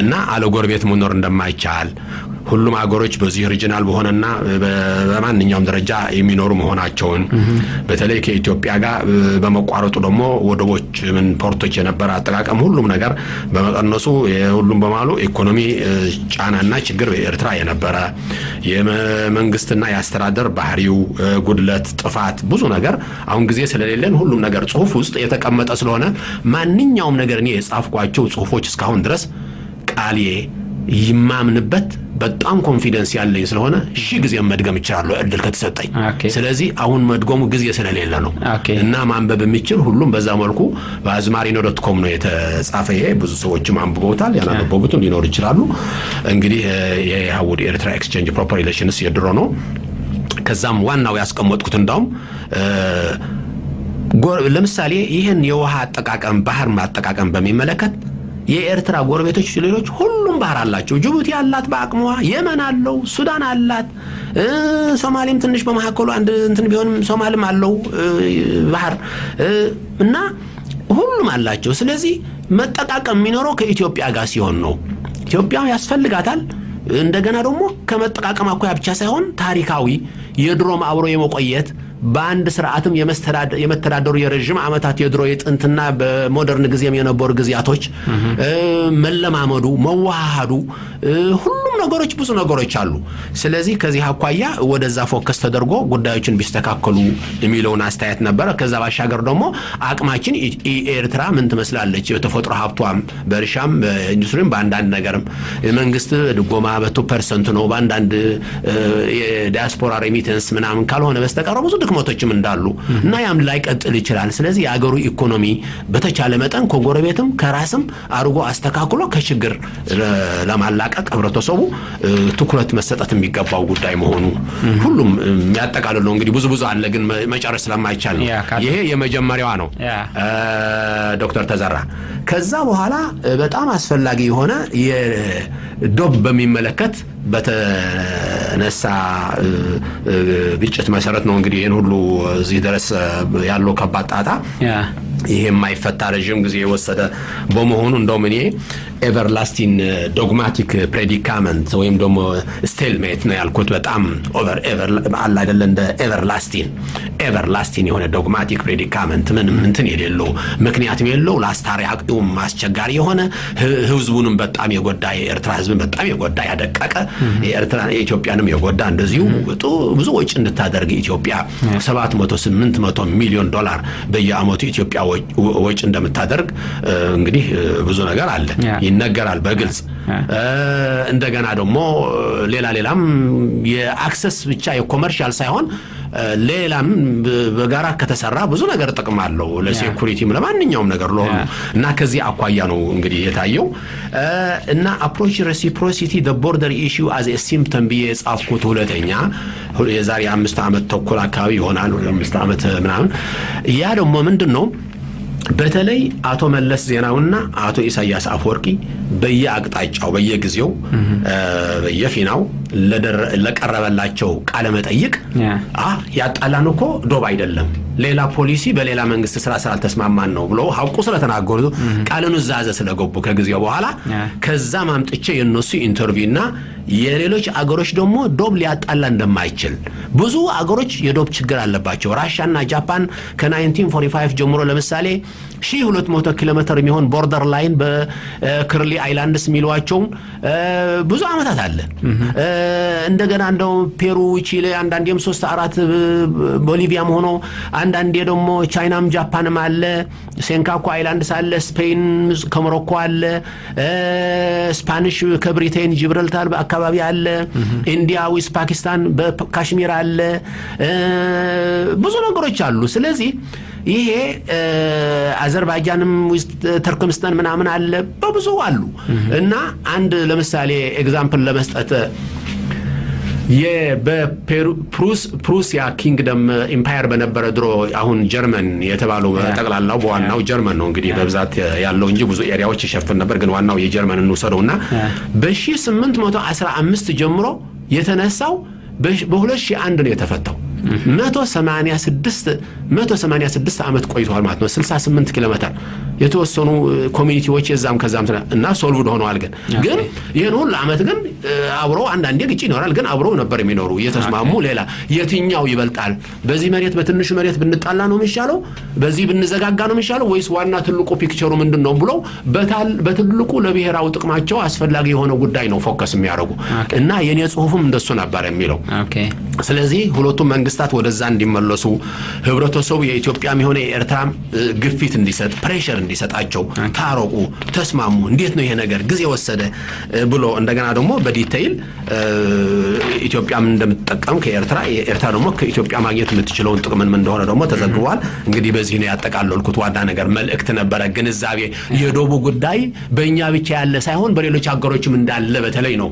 እና አለ ጎረቤት መኖር እንደማይቻል ሁሉም አገሮች በዚህ ሪጂናል በሆነና በማንኛውም ደረጃ የሚኖሩ መሆናቸውን በተለይ ከኢትዮጵያ ጋር በመቋረጡ ደግሞ ወደቦች ምን ፖርቶች የነበረ አጠቃቀም ሁሉም ነገር በመቀነሱ ሁሉም በማሉ ኢኮኖሚ ጫናና ችግር በኤርትራ የነበረ የመንግስትና ያስተዳደር ባህሪው ጉድለት ጥፋት ብዙ ነገር አሁን ጊዜ ስለሌለን ሁሉም ነገር ጽሁፍ ውስጥ የተቀመጠ ስለሆነ ማንኛውም ነገር እኔ የጻፍኳቸው ጽሁፎች እስካሁን ድረስ ቃሌ ይማምንበት በጣም ኮንፊደንስ ያለኝ ስለሆነ ሺ ጊዜ መድገም ይችላል እድል ከተሰጠኝ ስለዚህ አሁን መድገሙ ጊዜ ስለሌለ ነው እና ማንበብ የሚችል ሁሉም በዛ መልኩ በአዝማሪኖ.com ነው የተጻፈ ይሄ ብዙ ሰዎች ማንበውታል ያናነበቡት ሊኖር ይችላሉ እንግዲህ የሃውድ ኤርትራ ኤክስቼንጅ ፕሮፐር ሪሌሽንስ የድሮ ነው ከዛም ዋናው ያስቀመጥኩት እንዳውም ለምሳሌ ይሄን የውሃ አጠቃቀም ባህር ማጠቃቀም በሚመለከት የኤርትራ ጎረቤቶች ሌሎች ሁሉም ባህር አላቸው ጅቡቲ አላት በአቅሟ የመን አለው ሱዳን አላት ሶማሊም ትንሽ በመሐከሉ አንድ እንትን ቢሆንም ሶማሊም አለው ባህር እና ሁሉም አላቸው ስለዚህ መጠቃቀም የሚኖረው ከኢትዮጵያ ጋር ሲሆን ነው ኢትዮጵያ ያስፈልጋታል እንደገና ደግሞ ከመጠቃቀም አኳያ ብቻ ሳይሆን ታሪካዊ የድሮም አብሮ የመቆየት በአንድ ስርዓትም የመተዳደሩ የረጅም አመታት የድሮ የጥንትና በሞደርን ጊዜም የነበሩ ግዚያቶች መለማመዱ መዋሃዱ ሁሉም ነገሮች ብዙ ነገሮች አሉ ስለዚህ ከዚህ አኳያ ወደዛ ፎከስ ተደርጎ ጉዳዮችን ቢስተካከሉ የሚለውን አስተያየት ነበር ከዛ ባሻገር ደግሞ አቅማችን ኤርትራ ምን ትመስላለች የተፈጥሮ ሀብቷም በርሻም በኢንዱስትሪም በአንዳንድ ነገርም መንግስት ድጎማ በ2% ነው በአንዳንድ የዲያስፖራ ሬሚተንስ ምናምን ካልሆነ በስተቀር ብዙ ድክመቶችም እንዳሉ እና ያም ላይ ቀጥል ይችላል ስለዚህ ያገሩ ኢኮኖሚ በተቻለ መጠን ከጎረቤትም ከራስም አርጎ አስተካክሎ ከችግር ለማላቀቅ ህብረተሰቡ ትኩረት መስጠት የሚገባው ጉዳይ መሆኑ ሁሉም የሚያጠቃልለው እንግዲህ ብዙ አለ ግን መጨረስ ስለማይቻል ነው ይሄ የመጀመሪያው ነው ዶክተር ተዘራ ከዛ በኋላ በጣም አስፈላጊ የሆነ የዶብ በሚመለከት በተነሳ ግጭት መሰረት ነው እንግዲህ ይሄን ሁሉ እዚህ ድረስ ያለው ከባጣታ ይሄ የማይፈታ ረጅም ጊዜ የወሰደ በመሆኑ እንደውም እኔ ኤቨርላስቲንግ ዶግማቲክ ፕሬዲካመንት ወይም ደግሞ ስቴልሜት ነው ያልኩት በጣም ኦቨር ኤቨር አለ አይደለ እንደ ኤቨርላስቲንግ የሆነ ዶግማቲክ ፕሬዲካመንት ምንም እንትን የሌለው ምክንያቱም የለው ላስታሪያቂውም ማስቸጋሪ የሆነ ህዝቡንም በጣም የጎዳ የኤርትራ ህዝብን በጣም የጎዳ ያደቀቀ የኤርትራ የኢትዮጵያንም የጎዳ እንደዚሁ ብዙ ወጪ እንድታደርግ ኢትዮጵያ 700-800 ሚሊዮን ዶላር በየአመቱ ኢትዮጵያ ወጪ እንደምታደርግ እንግዲህ ብዙ ነገር አለ ይነገራል በግልጽ እንደገና ደግሞ ሌላም የአክሰስ ብቻ የኮመርሻል ሳይሆን ሌላም በጋራ ከተሰራ ብዙ ነገር ጥቅም አለው ለሴኩሪቲም ለማንኛውም ነገር ለሆነ እና ከዚህ አኳያ ነው እንግዲህ የታየው እና approach reciprocity the border issue as a symptom ጻፍኩት ሁለተኛ የዛሬ 5 አመት ተኩል አካባቢ ይሆናል 5 አመት ምናምን ያ ደግሞ ምንድነው በተለይ አቶ መለስ ዜናውና አቶ ኢሳያስ አፈወርቂ በየአቅጣጫው በየጊዜው በየፊናው ለቀረበላቸው ቃለ መጠይቅ ያጣላን እኮ ዶብ አይደለም ሌላ ፖሊሲ በሌላ መንግስት ስራ ተስማማን ነው ብሎ ሐቁ ስለተናገሩ ቃሉን ዛዘ ስለገቡ ከጊዜው በኋላ ከዛ ማምጥቼ የነሱ ኢንተርቪውና የሌሎች አገሮች ደግሞ ዶብ ሊያጣላ እንደማይችል ብዙ አገሮች የዶብ ችግር አለባቸው ራሻና ጃፓን ከ1945 ጀምሮ ለምሳሌ 1200 ኪሎ ሜትር የሚሆን ቦርደር ላይን በክርሊ አይላንድስ ሚሏቸው ብዙ አመታት አለ እንደገና እንደው ፔሩ ቺሊ አንዳንዴም 3-4 ቦሊቪያም ሆኖ አንዳንዴ ደግሞ ቻይናም ጃፓንም አለ ሴንካኩ አይላንድስ አለ ስፔን ከሞሮኮ አለ ስፓኒሽ ከብሪቴን ጂብራልታር በአካባቢ አለ ኢንዲያ ዊስ ፓኪስታን በካሽሚር አለ ብዙ ነገሮች አሉ ስለዚህ ይሄ አዘርባይጃንም ውስጥ ተርክምስታን ምናምን አለ በብዙ አሉ እና አንድ ለምሳሌ ኤግዛምፕል ለመስጠት የፕሩሲያ ኪንግደም ኢምፓየር በነበረ ድሮ አሁን ጀርመን የተባለው ተቀላላው በዋናው ጀርመን ነው እንግዲህ በብዛት ያለው እንጂ ብዙ ኤሪያዎች ይሸፍን ነበር ግን ዋናው የጀርመን እንውሰደውና በ1815 ጀምሮ የተነሳው በ2001 ነው የተፈታው 186 አመት ቆይቷል ማለት ነው 68 ኪሎ ሜትር የተወሰኑ ኮሚኒቲዎች የዛም ከዛም እና ሶልቭድ ሆነዋል ግን ይሄን ሁሉ አመት ግን አብሮ አንዳንዴ ግጭ ይኖራል ግን አብሮ ነበር የሚኖሩ የተስማሙ ሌላ የትኛው ይበልጣል በዚህ መሬት በትንሽ መሬት ብንጣላ ነው የሚሻለው በዚህ ብንዘጋጋ ነው የሚሻለው ወይስ ዋና ትልቁ ፒክቸሩ ምንድነው ብሎ በትልቁ ለብሔራው ጥቅማቸው አስፈላጊ የሆነ ጉዳይ ነው ፎከስ የሚያደርጉ እና የኔ ጽሁፍም እንደሱ ነበር የሚለው ስለዚህ ሁለቱም መንግስታት ወደዛ እንዲመለሱ ህብረተሰቡ የኢትዮጵያም ሆነ የኤርትራ ግፊት እንዲሰጥ ፕሬሸር እንዲሰጣቸው ታረቁ ተስማሙ እንዴት ነው ይሄ ነገር ጊዜ ወሰደ ብሎ እንደገና ደግሞ በዲቴይል ኢትዮጵያም እንደምትጠቀም ከኤርትራ የኤርትራ ደግሞ ከኢትዮጵያ ማግኘት የምትችለውን ጥቅም ምን እንደሆነ ደግሞ ተዘግቧል እንግዲህ በዚህ ነው ያጠቃለልኩት ዋና ነገር መልእክት ነበረ ግንዛቤ የዶቡ ጉዳይ በእኛ ብቻ ያለ ሳይሆን በሌሎች ሀገሮችም እንዳለ በተለይ ነው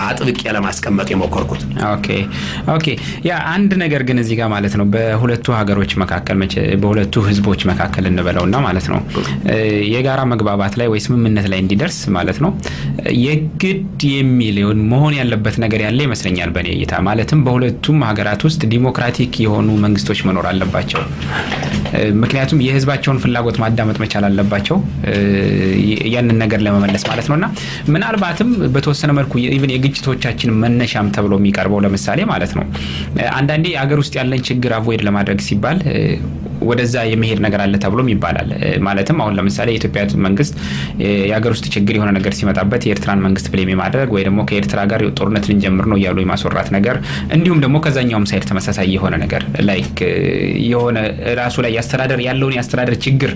አጥብቄ ለማስቀመጥ የሞከርኩት ኦኬ ያ አንድ ነገር ግን እዚህ ጋር ማለት ነው በሁለቱ ሀገሮች መካከል በሁለቱ ህዝቦች መካከል እንበለውና ማለት ነው የጋራ መግባባት ላይ ወይ ስምምነት ላይ እንዲደርስ ማለት ነው የግድ የሚሊዮን መሆን ያለበት ነገር ያለ ይመስለኛል በኔ እይታ ማለትም በሁለቱም ሀገራት ውስጥ ዲሞክራቲክ የሆኑ መንግስቶች መኖር አለባቸው ምክንያቱም የህዝባቸውን ፍላጎት ማዳመጥ መቻል አለባቸው ያንን ነገር ለመመለስ ማለት ነውና ምናልባትም በተወሰነ መልኩ ኢቭን የግጭቶቻችን መነሻም ተብሎ የሚቀርበው ለምሳሌ ማለት ነው አንዳንዴ ሀገር ውስጥ ያለን ችግር አቮይድ ለማድረግ ሲባል ወደዛ የመሄድ ነገር አለ ተብሎም ይባላል ማለትም አሁን ለምሳሌ የኢትዮጵያ መንግስት የሀገር ውስጥ ችግር የሆነ ነገር ሲመጣበት የኤርትራን መንግስት ብሌም ማድረግ ወይ ደግሞ ከኤርትራ ጋር ጦርነት ልንጀምር ነው ያሉ የማስወራት ነገር እንዲሁም ደግሞ ከዛኛውም ሳይድ ተመሳሳይ የሆነ ነገር ላይክ የሆነ ራሱ ላይ ያስተዳደር ያለውን ያስተዳደር ችግር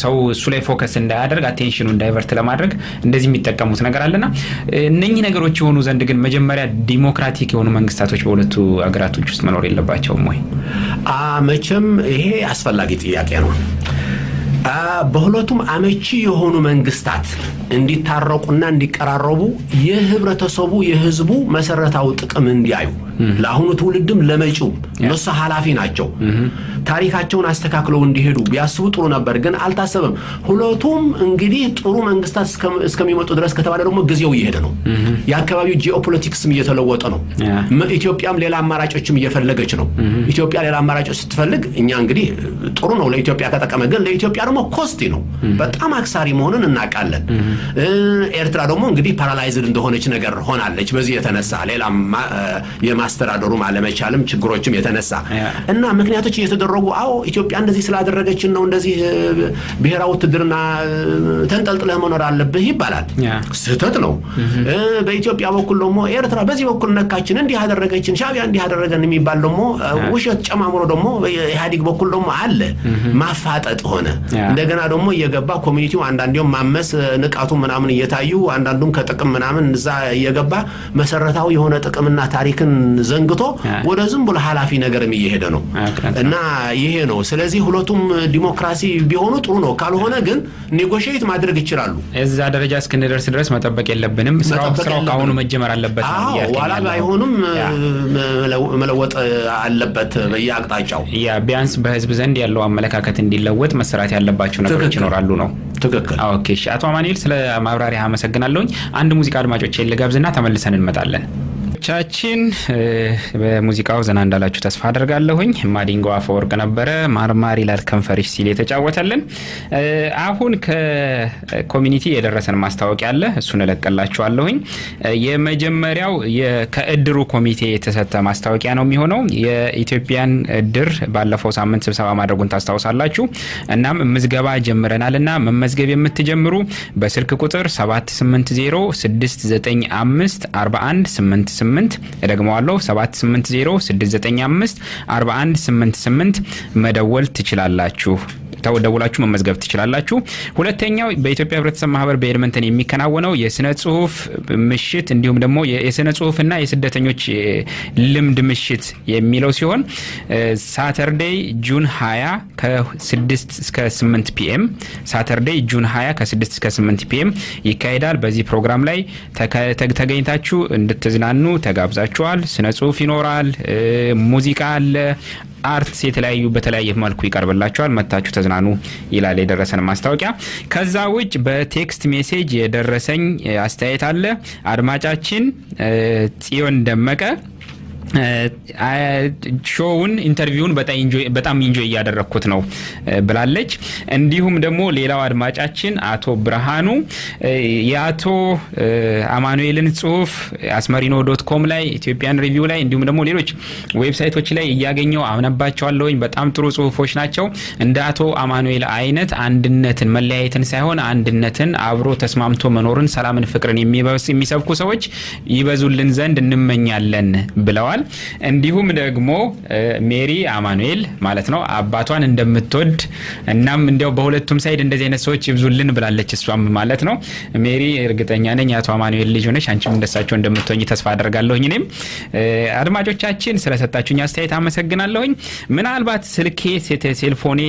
ሰው እሱ ላይ ፎከስ እንዳያደርግ አቴንሽኑን ዳይቨርት ለማድረግ እንደዚህ የሚጠቀሙት ነገር አለና እነኚህ ነገሮች የሆኑ ዘንድ ግን መጀመሪያ ዲሞክራቲክ የሆኑ መንግስታቶች በሁለቱ ሀገራቶች ውስጥ መኖር የለባቸውም ወይ መቼም ይሄ አስፈላጊ ጥያቄ ነው በሁለቱም አመቺ የሆኑ መንግስታት እንዲታረቁና እንዲቀራረቡ የህብረተሰቡ የህዝቡ መሰረታው ጥቅም እንዲያዩ ለአሁኑ ትውልድም ለመጪው እነሱ ሐላፊ ናቸው ታሪካቸውን አስተካክለው እንዲሄዱ ቢያስቡ ጥሩ ነበር ግን አልታሰበም ሁለቱም እንግዲህ ጥሩ መንግስታት እስከሚመጡ ድረስ ከተባለ ደግሞ ጊዜው ይሄድ ነው የአካባቢው ጂኦፖለቲክስም እየተለወጠ ነው ኢትዮጵያም ሌላ አማራጮችም እየፈለገች ነው ኢትዮጵያ ሌላ አማራጮች ስትፈልግ እኛ እንግዲህ ጥሩ ነው ለኢትዮጵያ ከተቀመ ግን ለኢትዮጵያ ደግሞ ኮስቲ ነው በጣም አክሳሪ መሆኑን እናቃለን ኤርትራ ደግሞ እንግዲህ ፓራላይዝድ እንደሆነች ነገር ሆናለች በዚህ የተነሳ ሌላ የማስተዳደሩ ማለመቻልም ችግሮችም የተነሳ እና ምክንያቶች እየተደረጉ አዎ ኢትዮጵያ እንደዚህ ስላደረገች ነው እንደዚህ ብሔራዊ ውትድርና ተንጠልጥለህ መኖር አለብህ ይባላል ስህተት ነው በኢትዮጵያ በኩል ደግሞ ኤርትራ በዚህ በኩል ነካችን እንዲህ አደረገችን ሻቢያ እንዲህ አደረገን የሚባል ደግሞ ውሸት ጨማምሮ ደግሞ ኢህአዲግ በኩል ደግሞ አለ ማፋጠጥ ሆነ እንደገና ደግሞ እየገባ ኮሚኒቲው አንዳንዴም ማመስ ንቃቱ ምናምን እየታዩ አንዳንዱም ከጥቅም ምናምን እዛ እየገባ መሰረታው የሆነ ጥቅምና ታሪክን ዘንግቶ ወደ ዝም ብሎ ሐላፊ ነገርም እየሄደ ነው እና ይሄ ነው ስለዚህ ሁለቱም ዲሞክራሲ ቢሆኑ ጥሩ ነው ካልሆነ ግን ኔጎሺዬት ማድረግ ይችላሉ እዛ ደረጃ እስከነደርስ ድረስ መጠበቅ የለብንም ስራው ካሁኑ መጀመር አለበት ዋላ ባይሆንም መለወጥ አለበት በየአቅጣጫው ያ ቢያንስ በህዝብ ዘንድ ያለው አመለካከት እንዲለወጥ መስራት ያለባቸው ነገሮች ይኖራሉ ነው ትክክል ኦኬ አቶ አማኑኤል ስለ ማብራሪያ አመሰግናለሁኝ አንድ ሙዚቃ አድማጮቼን ልጋብዝና ተመልሰን እንመጣለን ቻችን በሙዚቃው ዘና እንዳላችሁ ተስፋ አደርጋለሁኝ ማዲንጎ አፈወርቅ ነበረ ማርማር ይላል ከንፈርሽ ሲል የተጫወተልን አሁን ከኮሚኒቲ የደረሰን ማስታወቂያ አለ እሱን ለቀላችኋለሁኝ የመጀመሪያው ከእድሩ ኮሚቴ የተሰጠ ማስታወቂያ ነው የሚሆነው የኢትዮጵያን እድር ባለፈው ሳምንት ስብሰባ ማድረጉን ታስታውሳላችሁ እናም ምዝገባ ጀምረናልና መመዝገብ የምትጀምሩ በስልክ ቁጥር 7806954188 ደግሞዋለሁ 7806954188 መደወል ትችላላችሁ ተወደውላችሁ መመዝገብ ትችላላችሁ ሁለተኛው በኢትዮጵያ ህብረተሰብ ማህበር በኤድመንተን የሚከናወነው የስነ ጽሁፍ ምሽት እንዲሁም ደግሞ የስነ ጽሁፍና የስደተኞች ልምድ ምሽት የሚለው ሲሆን ሳተርዴይ ጁን 20 ከ6 እስከ 8 ፒኤም ሳተርዴይ ጁን 20 ከ6 እስከ 8 ፒኤም ይካሄዳል በዚህ ፕሮግራም ላይ ተገኝታችሁ እንድትዝናኑ ተጋብዛችኋል ስነ ጽሁፍ ይኖራል ሙዚቃ አለ አርትስ የተለያዩ በተለያየ መልኩ ይቀርብላችኋል መታችሁ ተዝናኑ ይላል የደረሰን ማስታወቂያ ከዛ ውጭ በቴክስት ሜሴጅ የደረሰኝ አስተያየት አለ አድማጫችን ጽዮን ደመቀ ሾውን ኢንተርቪውን በጣም ኢንጆይ ያደረኩት ነው ብላለች እንዲሁም ደግሞ ሌላው አድማጫችን አቶ ብርሃኑ የአቶ አማኑኤልን ጽሁፍ asmarino.com ላይ ኢትዮጵያን ሪቪው ላይ እንዲሁም ደግሞ ሌሎች ዌብሳይቶች ላይ ያገኘው አምነባቸዋለሁኝ በጣም ጥሩ ጽሁፎች ናቸው እንደ አቶ አማኑኤል አይነት አንድነትን መለያየትን ሳይሆን አንድነትን አብሮ ተስማምቶ መኖርን ሰላምን ፍቅርን የሚሰብኩ ሰዎች ይበዙልን ዘንድ እንመኛለን ብለዋል እንዲሁም ደግሞ ሜሪ አማኑኤል ማለት ነው አባቷን እንደምትወድ እናም እንደው በሁለቱም ሳይድ እንደዚህ አይነት ሰዎች ይብዙልን ብላለች እሷም ማለት ነው ሜሪ እርግጠኛ ነኝ አቶ አማኑኤል ልጅ ሆነሽ አንቺም እንደሳቸው እንደምትሆኚ ተስፋ አደርጋለሁኝ እኔም አድማጮቻችን ስለሰጣችሁኝ አስተያየት አመሰግናለሁኝ ምናልባት ስልኬ ሴልፎኔ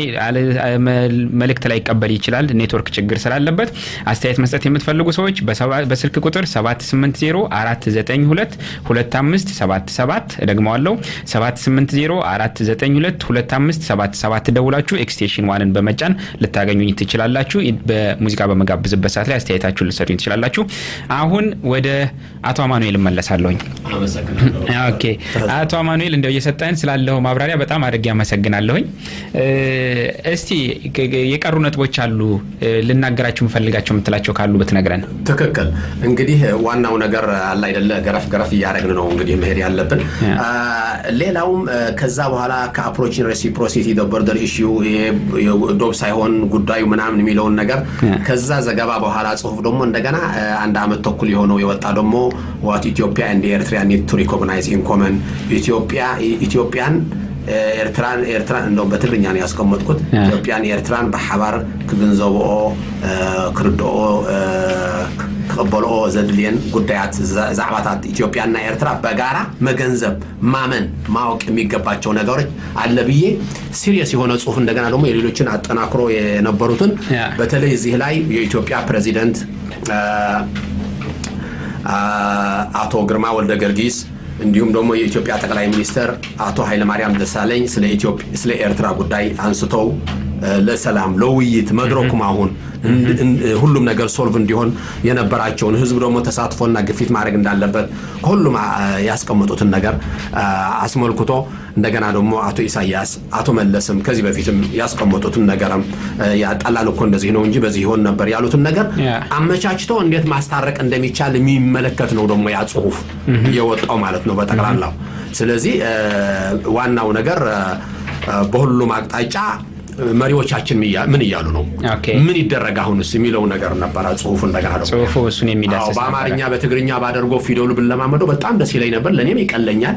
መልእክት ላይ ይቀበል ይችላል ኔትወርክ ችግር ስላለበት አስተያየት መስጠት የምትፈልጉ ሰዎች በስልክ ቁጥር 7804922577 ደግመዋለሁ 78049225577 ደውላችሁ ኤክስቴንሽን 1ን በመጫን ልታገኙኝ ትችላላችሁ በሙዚቃ በመጋብዝበት ሰዓት ላይ አስተያየታችሁን ልትሰጡኝ ትችላላችሁ አሁን ወደ አቶ አማኑኤል መለሳለሁኝ አመሰግናለሁ ኦኬ አቶ አማኑኤል እንደው እየሰጠን ስላለው ማብራሪያ በጣም አድርጌ አመሰግናለሁኝ እስቲ የቀሩ ነጥቦች አሉ ልናገራችሁ መፈልጋቸው ምትላቸው ካሉ በትነግረን ተከከል እንግዲህ ዋናው ነገር አለ አይደለ ገረፍ ያያረግን ነው እንግዲህ መሄድ ያለብን ሌላውም ከዛ በኋላ ከአፕሮችን ሬሲፕሮሲቲ the border issue ዶብ ሳይሆን ጉዳዩ ምናምን የሚለውን ነገር ከዛ ዘገባ በኋላ ጽሁፍ ደግሞ እንደገና አንድ አመት ተኩል የሆነው የወጣ ደግሞ what Ethiopia and Eritrea need to recognize in common Ethiopian Eritrean እንደው በትግርኛ ነው ያስቀመጥኩት ኢትዮጵያን ኤርትራን በሐባር ከገንዘብኦ ክርዶኦ ከበልኦ ዘድሊየን ጉዳያት ዛዕባታት ኢትዮጵያና ኤርትራ በጋራ መገንዘብ ማመን ማወቅ የሚገባቸው ነገሮች አለ ብዬ ሲሪየስ የሆነ ጽሁፍ እንደገና ደግሞ የሌሎችን አጠናክሮ የነበሩትን በተለይ እዚህ ላይ የኢትዮጵያ ፕሬዚደንት አቶ ግርማ ወልደ ጊዮርጊስ እንዲሁም ደግሞ የኢትዮጵያ ጠቅላይ ሚኒስትር አቶ ኃይለ ማርያም ደሳለኝ ስለ ኤርትራ ጉዳይ አንስተው ለሰላም ለውይይት መድረክ ማሁን ሁሉም ነገር ሶልቭ እንዲሆን የነበራቸውን ህዝብ ደግሞ ተሳትፎና ግፊት ማድረግ እንዳለበት ሁሉም ያስቀመጡትን ነገር አስመልክቶ እንደገና ደግሞ አቶ ኢሳያስ አቶ መለስም ከዚህ በፊትም ያስቀመጡትን ነገርም ያጣላል እኮ እንደዚህ ነው እንጂ በዚህ ይሆን ነበር ያሉትን ነገር አመቻችቶ እንዴት ማስታረቅ እንደሚቻል የሚመለከት ነው ደግሞ ያ ጽሁፍ የወጣው ማለት ነው በጠቅላላው ስለዚህ ዋናው ነገር በሁሉም አቅጣጫ መሪዎቻችን ምን ይያሉ ነው ምን ይደረግ አሁንስ የሚለው ነገር ነበር ጽሁፉ እንደገና ነው ጽሁፉ እሱን የሚዳስስ በአማርኛ በትግርኛ ባደርጎ ፊደሉ ብለማመዶ በጣም ደስ ይለኝ ነበር ለኔም ይቀለኛል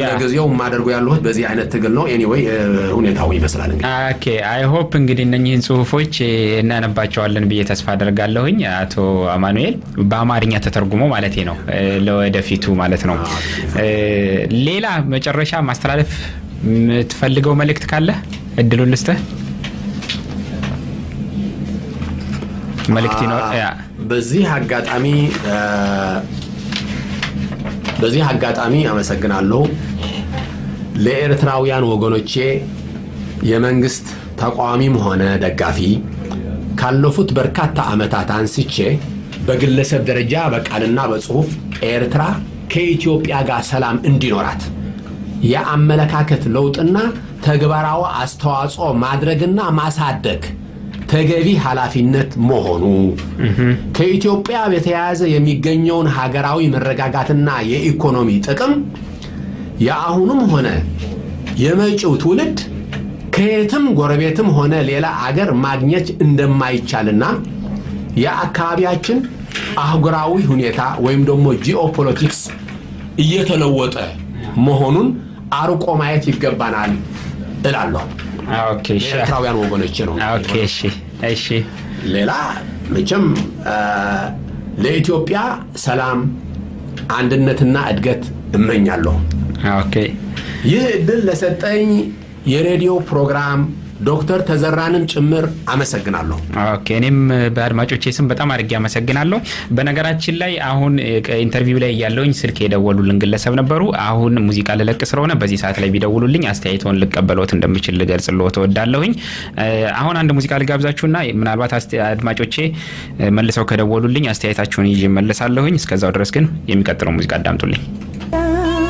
ለጊዜው ማደርጎ ያለው በዚህ አይነት ትግል ነው ኤኒዌይ ሁኔታው ይመስላል ኦኬ አይ ሆፕ እንግዲህ እነኚህን ጽሁፎች እናነባቸዋለን ብዬ ተስፋ አደርጋለሁኝ አቶ አማኑኤል በአማርኛ ተተርጉሞ ማለት ነው ለወደፊቱ ማለት ነው ሌላ መጨረሻ ማስተላለፍ ምትፈልገው መልእክት ካለ እድሉን ልስጥህ መልእክት ነው ያ በዚህ አጋጣሚ አመሰግናለሁ ለኤርትራውያን ወገኖቼ የመንግስት ተቋሚም ሆነ ደጋፊ ካለፉት በርካታ አመታት አንስቼ በግለሰብ ደረጃ በቃልና በጽሁፍ ኤርትራ ከኢትዮጵያ ጋር ሰላም እንዲኖራት የአመለካከት ለውጥና ተግባራዊ አስተዋጽኦ ማድረግና ማሳደግ ተገቢ ኃላፊነት መሆኑ ከኢትዮጵያ በተያያዘ የሚገኘውን ሀገራዊ መረጋጋትና የኢኮኖሚ ጥቅም ያአሁኑም ሆነ የመጪው ትውልድ ከየትም ጎረቤትም ሆነ ሌላ አገር ማግኘት እንደማይቻልና የአካባቢያችን አህጉራዊ ሁኔታ ወይም ደግሞ ጂኦፖለቲክስ እየተለወጠ መሆኑን አርቆ ማየት ይገባናል እላለሁ ኦኬ ኤርትራውያን ወገኖቼ ነው ኦኬ እሺ ሌላ መቼም ለኢትዮጵያ ሰላም አንድነትና እድገት እመኛለሁ ኦኬ ይህ እድል ለሰጠኝ የሬዲዮ ፕሮግራም ዶክተር ተዘራንም ጭምር አመሰግናለሁ ኦኬ እኔም በአድማጮቼ ስም በጣም አድርጌ አመሰግናለሁ በነገራችን ላይ አሁን ኢንተርቪው ላይ ያለውኝ ስልክ የደወሉልን ግለሰብ ነበሩ አሁን ሙዚቃ ለለቅ ስለሆነ በዚህ ሰዓት ላይ ቢደውሉልኝ አስተያየቶን ልቀበሎት እንደምችል ልገልጽልዎት እወዳለሁኝ አሁን አንድ ሙዚቃ ልጋብዛችሁና ምናልባት አድማጮቼ መልሰው ከደወሉልኝ አስተያየታችሁን ይዤ መልሳለሁኝ እስከዛው ድረስ ግን የሚቀጥለው ሙዚቃ አዳምጡልኝ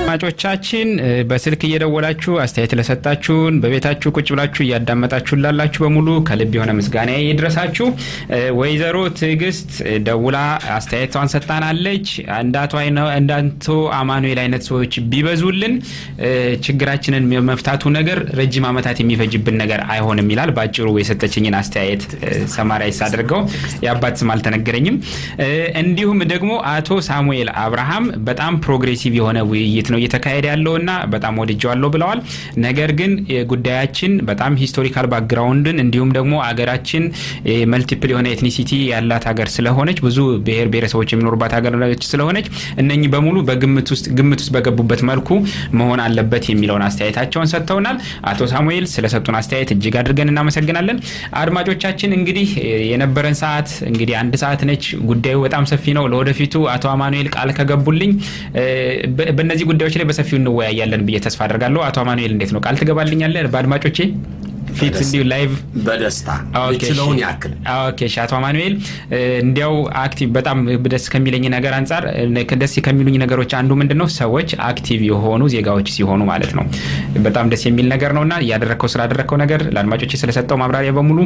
አድማጮቻችን በስልክ እየደወላችሁ አስተያየት ለሰጣችሁን በቤታችሁ ቁጭ ብላችሁ ያዳመጣችሁ ላላችሁ በሙሉ ከልብ የሆነ ምስጋና ይድረሳችሁ ወይዘሮ ትግስት ደውላ አስተያየቷን ሰጣናለች እንዳንቶ አማኑኤል አይነት ሰዎች ቢበዙልን ችግራችንን መፍታቱ ነገር ረጅም አመታት የሚፈጅብን ነገር አይሆንም ይላል ባጭሩ የሰጠችኝን አስተያየት ሰማራይስ አድርገው ያባት ስም አልተነገረኝም እንዲሁም ደግሞ አቶ ሳሙኤል አብርሃም በጣም ፕሮግሬሲቭ የሆነ ውይይት ነው እየተካሄደ ያለውና በጣም ወድጀዋለሁ ብለዋል ነገር ግን ጉዳያችን በጣም ሂስቶሪካል ባክግራውንድን እንዲሁም ደግሞ አገራችን መልቲፕል የሆነ ኤትኒሲቲ ያላት ሀገር ስለሆነች ብዙ ብሔር ብሔረሰቦች የሚኖርባት ሀገር ስለሆነች እነኚህ በሙሉ ግምት ውስጥ በገቡበት መልኩ መሆን አለበት የሚለውን አስተያየታቸውን ሰጥተውናል አቶ ሳሙኤል ስለሰጡን አስተያየት እጅግ አድርገን እናመሰግናለን አድማጮቻችን እንግዲህ የነበረን ሰዓት እንግዲህ 1 ሰዓት ነች ጉዳዩ በጣም ሰፊ ነው ለወደፊቱ አቶ አማኑኤል ቃል ከገቡልኝ በእነዚህ ጉዳዮች ጉዳዮች ላይ በሰፊው እንወያያለን ብዬ ተስፋ አደርጋለሁ አቶ አማኑኤል እንዴት ነው ቃል ትገባልኛለህ በአድማጮቼ ፊት እንዲው ላይቭ በደስታ ልችለውን ያክል ኦኬ አቶ አማኑኤል እንዲያው አክቲቭ በጣም ደስ ከሚለኝ ነገር አንፃር ደስ ከሚሉኝ ነገሮች አንዱ ምንድነው ሰዎች አክቲቭ የሆኑ ዜጋዎች ሲሆኑ ማለት ነው በጣም ደስ የሚል ነገር ነውና ያደረከው ስራ ያደረከው ነገር ለአድማጮቼ ስለሰጠው ማብራሪያ በሙሉ